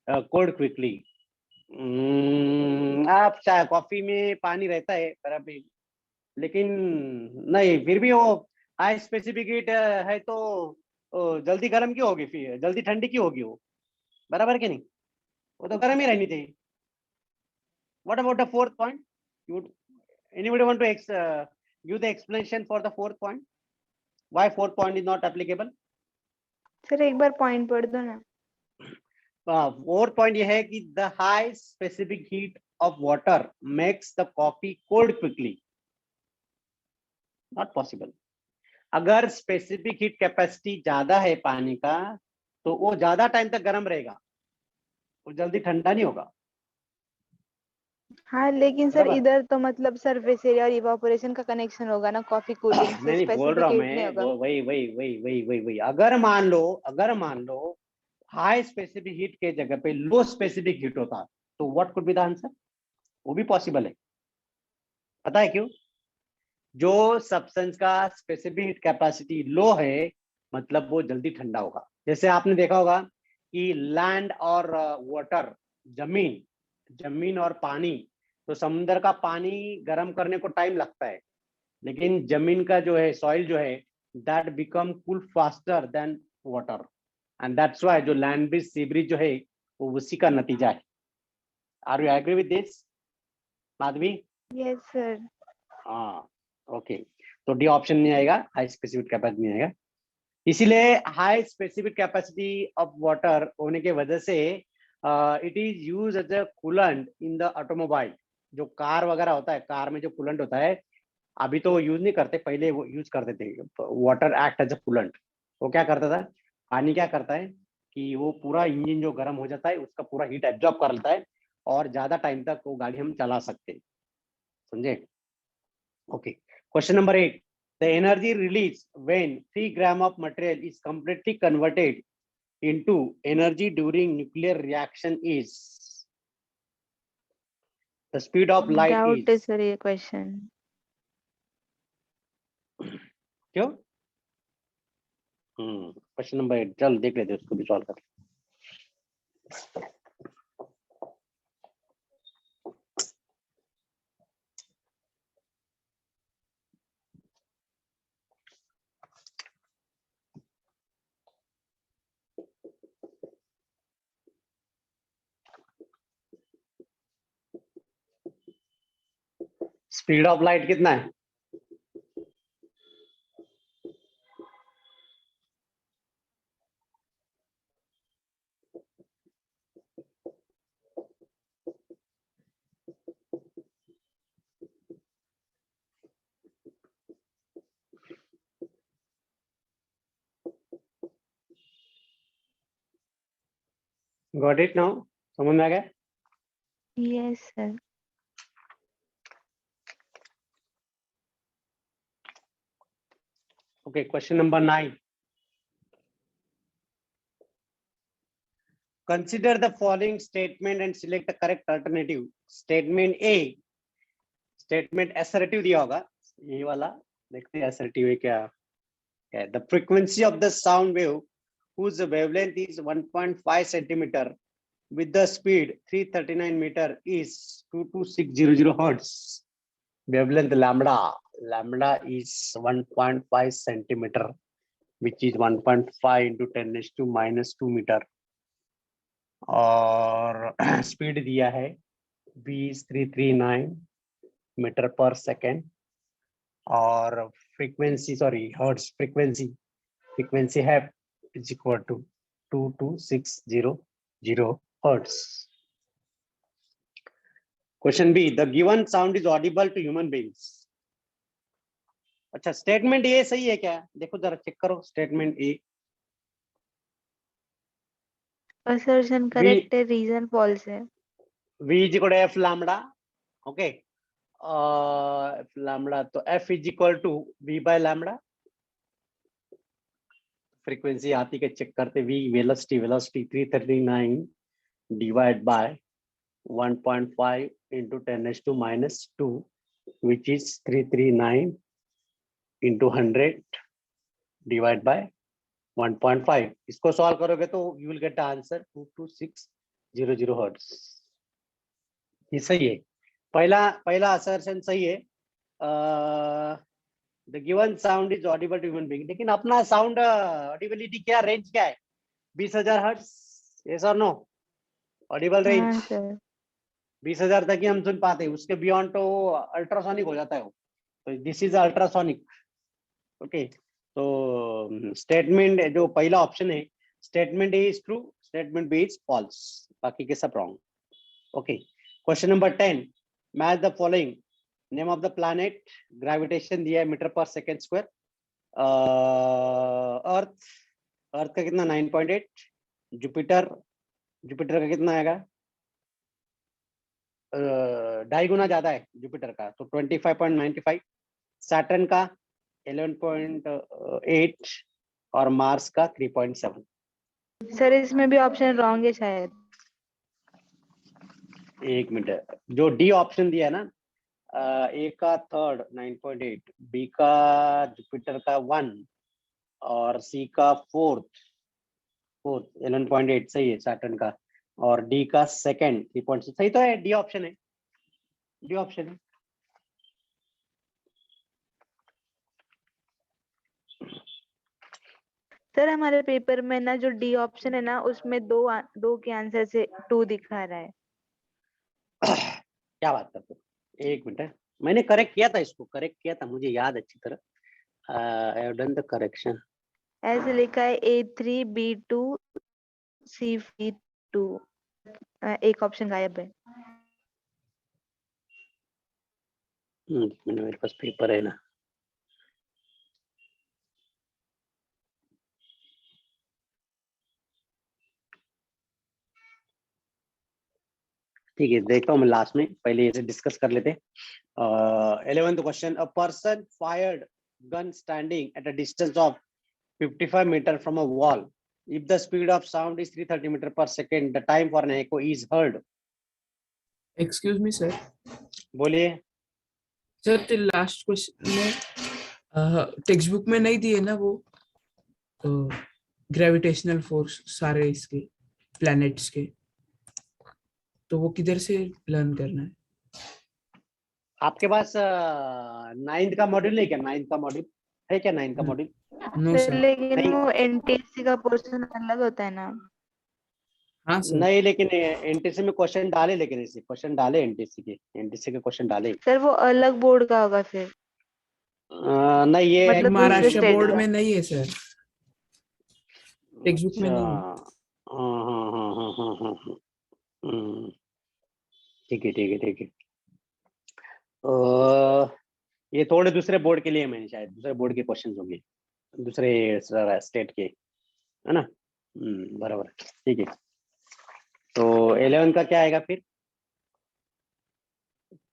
cold quickly. आप चाहे कॉफी में पानी रहता है बराबर, लेकिन नहीं, फिर भी वो हाई स्पेसिफिक हीट है तो जल्दी गर्म क्यों होगी, फिर जल्दी ठंडी क्यों होगी वो, बराबर कि नहीं? वो तो गर्म ही रहनी चाहिए। What about the fourth point? Anybody want to give the explanation for the fourth point? Why fourth point is not applicable? Sir एक बार पॉइंट पढ़ दो ना। फोर्थ पॉइंट ये है कि the high specific heat of water makes the coffee cold quickly. Not possible. अगर specific heat capacity ज्यादा है पानी का, तो वो ज्यादा टाइम तक गर्म रहेगा, वो जल्दी ठंडा नहीं होगा। हाँ लेकिन सर बराबर। इधर तो मतलब सरफेस एरिया और इवापोरेशन का कनेक्शन होगा ना, कॉफी कूलिंग से नहीं बोल रहा हूँ मैं, वही अगर मान लो हाई स्पेसिफिक हीट के जगह पे लो स्पेसिफिक हीट होता, तो what could be the answer? वो भी पॉसिबल है। पता है क्यों? जो सब्सटेंस का स्पेसिफिक हीट कैपेसिटी लो है, मतलब वो जल्दी ठंडा होगा। जैसे आपने देखा होगा कि लैंड और वाटर, जमीन और पानी, तो समुद्र का पानी गर्म करने को टाइम लगता है, लेकिन जमीन का जो है, सॉइल जो है, that become cool faster than water, and that's why जो लैंड ब्रिज सी ब्रिज जो है वो उसी का नतीजा है. Are you agree with this Madhavi? Yes sir. हाँ ओके. तो डी ऑप्शन नहीं आएगा, हाई स्पेसिफिक कैपेसिटी नहीं आएगा. इसीलिए high specific capacity of water होने के वजह से it is use as a coolant in the automobile. जो कार वगैरह होता है, कार में जो कूलेंट होता है अभी तो यूज नहीं करते, पहले वो यूज करते थे. Water act as a coolant. वो क्या करता था, पानी क्या करता है कि वो पूरा इंजन जो गर्म हो जाता है उसका पूरा हीट एब्जॉर्ब कर लेता है और ज्यादा टाइम तक वो गाड़ी हम चला सकते हैं. समझे? Okay. Question number 8. The energy released when 3 gram of material is completely converted into energy during nuclear reaction is. The speed of light doubt है is. सर ये क्वेश्चन। क्यों? क्वेश्चन नंबर 8 चल देख लेते हैं, उसको भी सॉल्व कर. स्पीड ऑफ लाइट कितना है? Got it now? समझ में आ गया? Yes sir. Okay, question number 9. Consider the following statement and select the correct alternative. Statement A. Statement assertive दिया होगा, ये वाला देखते हैं assertive है क्या है. The frequency of the sound wave whose wavelength is 1.5 centimeter with the speed 339 meter is 22600 hertz. Wavelength lambda is 1.5 centimeter, which is 1.5 into 10 raised to minus 2 meter. और स्पीड दिया है 339 मीटर पर सेकेंड और frequency frequency है is equal to 22600 hertz. Question B. The given sound is audible to human beings. अच्छा, statement A सही है क्या? देखो जरा चेक करो स्टेटमेंट ए. असर्शन करेक्ट है, रीजन फॉल्स है। V is equal to F lambda. Okay. F lambda, तो F is equal to V by lambda. Frequency आती के चेक करते. V velocity 339 divide by 1.5 into 10 raised to minus 2, which is 339 into 100 divide by 1.5. इसको solve करोगे तो you will get the answer 22600 hertz. ये सही है. पहला असर्शन सही है. The given sound is audible to human being. लेकिन अपना साउंड ऑडिबिलिटी क्या, रेंज क्या है? 20,000 हर्ट्ज. यस और नो? ऑडिबल हाँ रेंज सर। 20,000 तक ही हम सुन पाते हैं, उसके बियॉन्ड तो अल्ट्रासोनिक हो जाता है वो. तो दिस इज अल्ट्रासोनिक. ओके. तो स्टेटमेंट जो पहला ऑप्शन है, statement A is true, statement B is false, बाकी के सब wrong. Okay. Question number 10. Match the following. Name of the planet. Gravitation दिया है मीटर पर सेकेंड स्क्वायर. अर्थ का कितना 9.8. जुपिटर का कितना आएगा? 2.5 गुना ज्यादा है जुपिटर का, तो 25.95. सैटर्न का 11.8 और मार्स का 3.7. सर इसमें भी ऑप्शन रॉन्ग है शायद। एक मिनट. जो डी ऑप्शन दिया है ना, ए का थर्ड 9.8, बी का जुपिटर का 1 और सी का फोर्थ 11.8 सही है सैटर्न का, और डी का सेकंड 3.6 सही तो है. डी ऑप्शन है, डी ऑप्शन है. सर हमारे पेपर में ना जो डी ऑप्शन है ना उसमें दो के आंसर से 2 दिखा रहा है। क्या बात करते हो? एक मिनट है, मैंने करेक्ट किया था, इसको करेक्ट किया था, मुझे याद अच्छी तरह। I have done the correction. ऐसे लिखा है A3 B2 C2, एक ऑप्शन गायब है। मेरे पास पेपर है ना। ठीक है, देखता हूँ मैं लास्ट में, पहले इसे डिस्कस कर लेते। 11th question, a person fired gun standing at a distance of 55 meter from a wall. If the speed of sound is 330 meter per second, the time for an echo is heard. Excuse me sir, बोलिए। Sir तो last question में text book में नहीं दिए ना वो gravitational force सारे इसके प्लैनेट्स के, तो वो किधर से लर्न करना है? आपके पास 9th का मॉड्यूल है क्या? 9th का मॉड्यूल है क्या? 9th का मॉड्यूल नो सर सर। लेकिन नहीं। वो एनटीएससी का पोर्शन अलग होता है ना। हाँ सर। नहीं, लेकिन एनटीसी में क्वेश्चन डाले, लेकिन ऐसे क्वेश्चन डाले एनटीसी के क्वेश्चन डाले। सर वो अलग बोर्ड का होगा फिर, नहीं, ये मतलब दूसरे महाराष्ट्र स्टेट बोर्ड का। में नहीं है सर, टेक्स्ट बुक में अच्छा, नहीं है। हाँ। ठीक है, ठीक है, ठीक है। ये थोड़े दूसरे बोर्ड के लिए, मैंने शायद दूसरे बोर्ड के क्वेश्चन होंगे, दूसरे स्टेट के, है ना? बराबर, ठीक है। तो 11 का क्या आएगा फिर?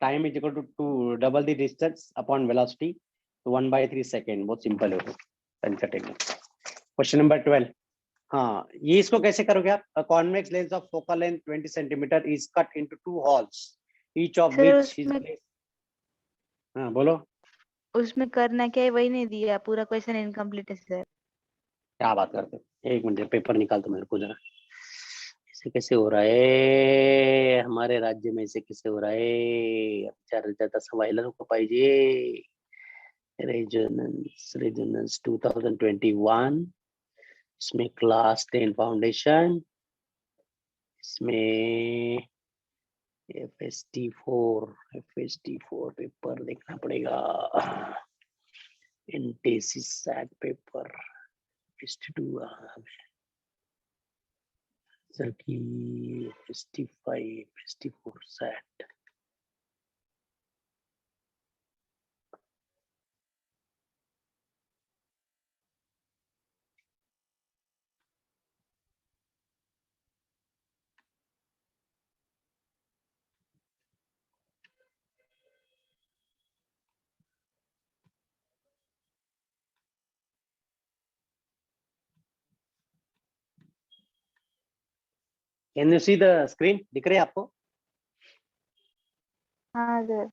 Time is equal to double the distance upon velocity, तो 1/3 सेकेंड। बहुत सिंपल है वो, क्वेश्चन नंबर 12। हाँ, ये इसको कैसे करोगे आप? A convex lens of focal length 20 centimetre is cut into 2 holes, each of sir which is उसमें प्लेस्ड। हाँ, बोलो। उसमें करना क्या है वही नहीं दिया, पूरा क्वेश्चन इनकम्प्लीट है सर। क्या बात करते हो? एक मिनट, पेपर निकाल दो मेरे को जरा। ऐसे कैसे हो रहा है हमारे राज्य में? ऐसे कैसे हो रहा है? ज्यादा सवाल को पाहिजे। रेजोनेंस 2021, इसमें क्लास 10 फाउंडेशन, इसमें FST4 पेपर देखना पड़ेगा। NTC set paper FST4 set. Can you see the screen? दिख रही है आपको? हाँ sir.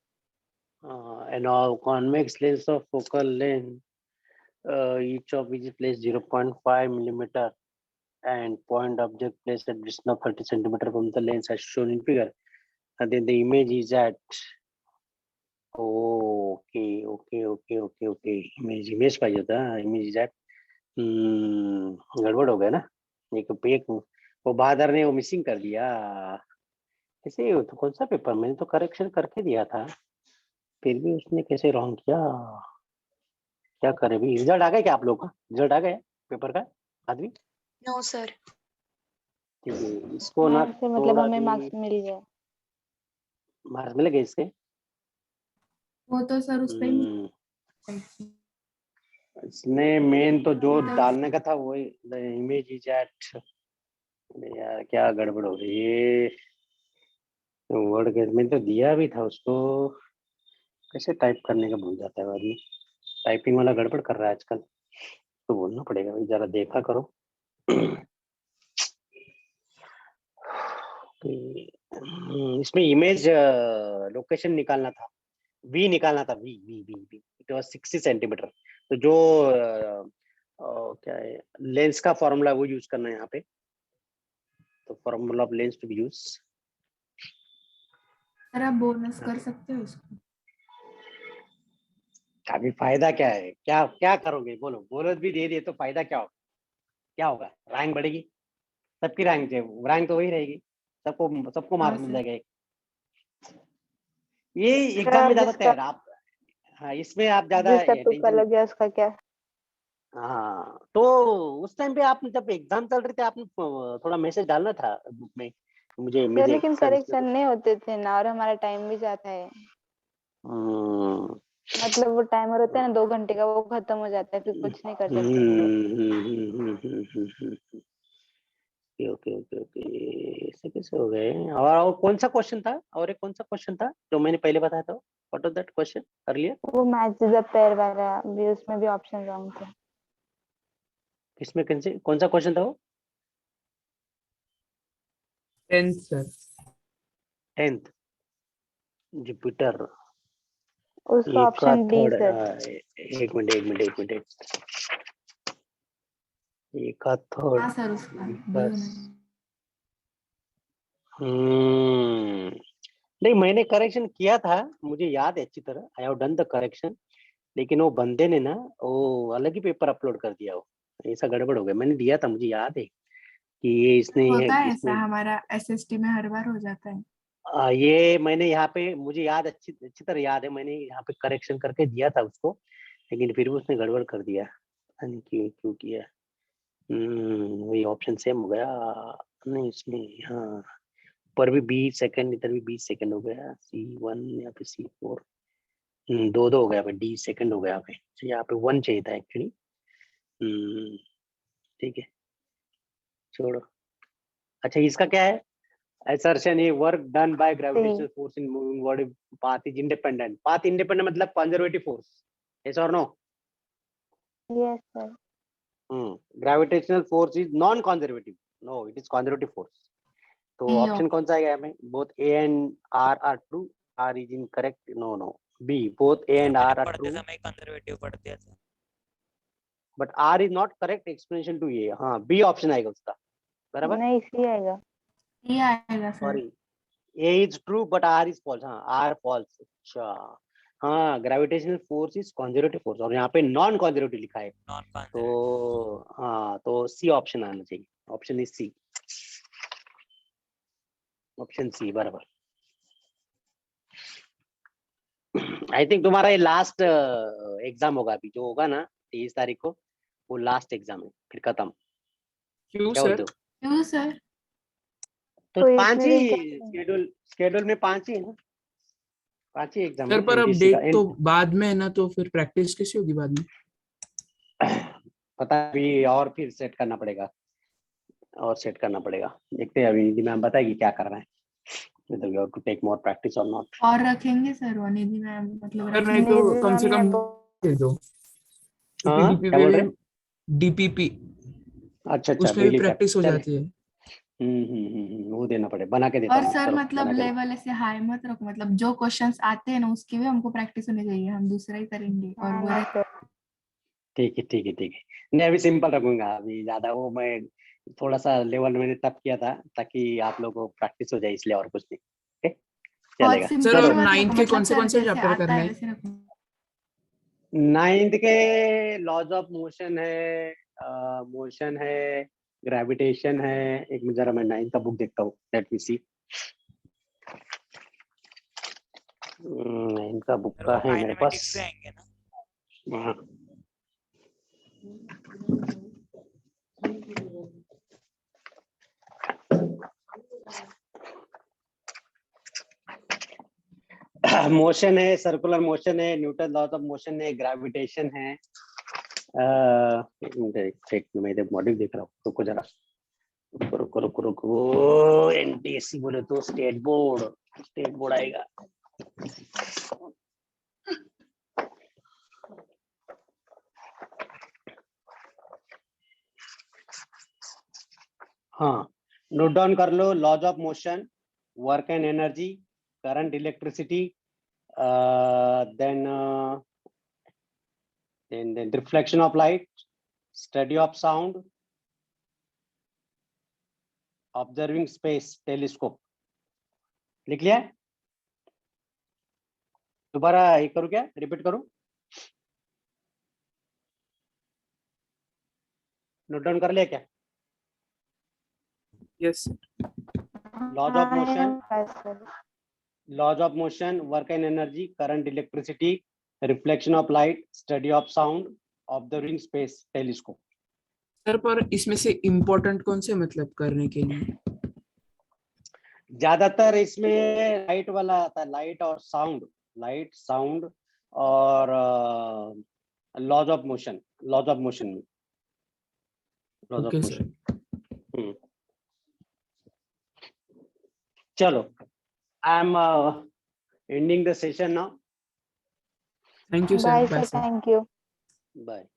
And all convex lens of focal length, each of which is placed 0.5 millimeter and point object placed at distance of 30 centimeter from the lens as shown in figure. And then the image is at okay. Image का था, image is at गड़बड़ हो गया ना। एक वो बहादुर ने वो मिसिंग कर दिया। कैसे? तो कौन सा पेपर? मैंने तो करेक्शन करके दिया था, फिर भी उसने कैसे रॉन्ग किया? क्या करे भी? रिजल्ट आ गया क्या आप लोग का? रिजल्ट आ गया पेपर का आदमी? No sir. ठीक है, इसको ना हाँ सर, मतलब थोड़ा हमें भी मार्क्स मिल गए। मार्क्स मिल गए इसके। वो तो सर उस पे हम्म, ही इसमें मेन तो जो डालने का था वही, द इमेज इज एट। यार क्या गड़बड़ हो रही है? वर्ड के में तो दिया भी था उसको, कैसे टाइप करने का भूल जाता है आदमी। टाइपिंग वाला गड़बड़ कर रहा है आजकल, तो बोलना पड़ेगा भाई, जरा देखा करो। इसमें इमेज लोकेशन निकालना था, वी निकालना था, वी इट वाज 60 सेंटीमीटर। तो जो क्या है लेंस का फॉर्मूला वो यूज करना है यहाँ पे। तो formula of lens to be use. Sir आप बोनस कर सकते हो इसको। अभी फायदा क्या है? क्या क्या करोगे? बोलो, बोनस भी दे दिए तो फायदा क्या होगा? क्या होगा? रैंक बढ़ेगी, सबकी रैंक तो वही रहेगी, सबको सबको हाँ मार्क्स मिल सर। जाएगा एक। ये एग्जाम में सर ज्यादा जिसका तैयार आप, हाँ इसमें आप ज्यादा तुक्का टेंशन। लग गया उसका क्या? हाँ तो उस टाइम पे आपने जब एग्जाम चल रहे थे आपने थोड़ा मैसेज डालना था ग्रुप में, मुझे सर मुझे लेकिन सर इसमें करेक्शन कुछ। नहीं होते थे ना, और हमारा टाइम भी जाता है। हम्म, मतलब वो टाइमर होता है ना 2 घंटे का, वो खत्म हो जाता है, फिर कुछ नहीं कर सकते हम लोग। ओके ओके ओके ओके, ऐसे कैसे हो गए? और कौन सा क्वेश्चन था, और एक कौन सा क्वेश्चन था जो मैंने पहले बताया था? What was that question earlier? वो मैच द पेयर वाला भी, उसमें भी ऑप्शन रॉन्ग थे। इसमें कौन सा क्वेश्चन था वो? 10th sir. 10th, जुपिटर उसका एक का ऑप्शन डी थर्ड। सर। एक मिनट एक का थर्ड। हाँ सर, उसका एक डी का होना चाहिए। नहीं मैंने करेक्शन किया था, मुझे याद है अच्छी तरह, I have done the correction. लेकिन वो बंदे ने ना वो अलग ही पेपर अपलोड कर दिया, वो ऐसा गड़बड़ हो गया। मैंने दिया था, मुझे याद है कि ये इसने होता है ऐसा, इसने हमारा एसएसटी में हर बार हो जाता है। ये मैंने यहाँ पे, मुझे याद अच्छी अच्छी तरह याद है, मैंने यहाँ पे करेक्शन करके दिया था उसको, लेकिन फिर भी उसने गड़बड़ कर दिया, पता नहीं क्यों क्यों किया। वही ऑप्शन सेम हो गया। नहीं इसमें, हाँ ऊपर भी 20 सेकंड, इधर भी 20 सेकंड हो गया, C1 यहाँ पे C4, दो दो हो गया, डी सेकंड हो गया यहाँ पे, तो यहाँ पे 1 चाहिए था एक्चुअली। ठीक है छोड़ो। अच्छा इसका क्या है? assertion ये वर्क डन बाय सही। Gravitational force in moving body path is independent. Path independent मतलब कंजर्वेटिव फोर्स, यस और no? Yes sir. Gravitational force is non conservative, no it is conservative force. तो ई ऑप्शन कौन सा आएगा हमें? Both A and R are true, R is incorrect, no no, B both A sir and मैंने R R पढ़ते true, समय conservative पढ़ दिया था। But R is not correct explanation to A. हाँ बी ऑप्शन आएगा उसका, बराबर। नहीं, सी आएगा। ई आएगा sir. Sorry, A is true but R is false. हाँ आर फॉल्स। अच्छा हाँ, gravitational force is conservative force और यहाँ पे नॉन कंजर्वेटिव लिखा है, नॉन कंजर्वेटिव। तो हाँ तो सी ऑप्शन आना चाहिए, option is C, option C बराबर। आई थिंक तुम्हारा ये लास्ट एग्जाम होगा अभी जो होगा ना 23 तारीख को, वो लास्ट एग्जाम है, फिर खत्म। क्यों क्या सर? बोलते हो? क्यों सर? तो तो 5 इतने ही दिन क्या करेंगे? शेड्यूल में 5 ही है ना, 5 ही एग्जाम सर है पर अब एनटीएससी का। डेट तो बाद में है ना, तो फिर प्रैक्टिस कैसे होगी बाद में? पता है, अभी और फिर सेट करना पड़ेगा, और सेट करना पड़ेगा, देखते हैं अभी मैम बताएगी क्या करना है, whether you have to take more practice or not। और रखेंगे सर वो निधि मैम, मतलब सर नहीं रखेंगे? तो निधि कम मैम से ने कम दे दो, क्योंकि हाँ क्या बोल रहे हैं? डीपीपी अच्छा उसमें भी डेली प्रैक्टिस प्रैक्टिस हो चले। जाती है। वो देना पड़ेगा, बना के देता और हूँ मैं, सर चलो मतलब बना के देता लेवल ऐसे हाई मत रखो, मतलब जो क्वेश्चंस आते हैं ना उसकी भी हमको प्रैक्टिस होनी चाहिए, हम दूसरा ही करेंगे और हाँ वो ना सर। हूँ। ठीक है ठीक है ठीक है, नहीं अभी सिंपल रखूंगा, अभी ज्यादा वो मैं थोड़ा सा लेवल मैंने तब किया था ताकि आप लोगों को प्रैक्टिस हो जाए, इसलिए और कुछ नहीं। ठीक बहुत चलेगा सर सिंपल चलो। और मत रखो, 9th के मतलब कौन सर से जैसे चैप्टर आता करना है है? वैसे रखो। 9th के लॉज ऑफ मोशन है, मोशन है, ग्रेविटेशन है। एक मिनट जरा मैं 9th का बुक देखता हूँ, लेट मी सी। 9th का बुक सर का वो है मेरे पास। काइनेमेटिक्स भी आएंगे ना? हाँ। मोशन है, सर्कुलर मोशन है, न्यूटन लॉज ऑफ मोशन है, ग्रेविटेशन है। एक मैं इधर मॉड्यूल देख रहा हूँ, रुको जरा, रुको एनटीएससी बोले तो स्टेट बोर्ड आएगा। हाँ नोट डाउन कर लो, laws of motion, work and energy, current electricity, then reflection of light, study of sound, observing space, telescope। लिख लिया? दोबारा ये करूँ क्या, रिपीट करूँ? नोट डाउन कर लिया क्या? Yes laws of motion, laws of motion, work and energy, current, electricity, reflection of light, study of sound, observing space, telescope. Sir, पर इसमें से इम्पोर्टेंट कौन से मतलब करने के लिए? ज्यादातर इसमें लाइट वाला आता है, लाइट और साउंड, लाइट साउंड और laws of motion, laws of motion में, laws of okay sir, motion. चलो, I am ending the session now. Thank you sir, bye bye sir, sir. Thank you. Bye.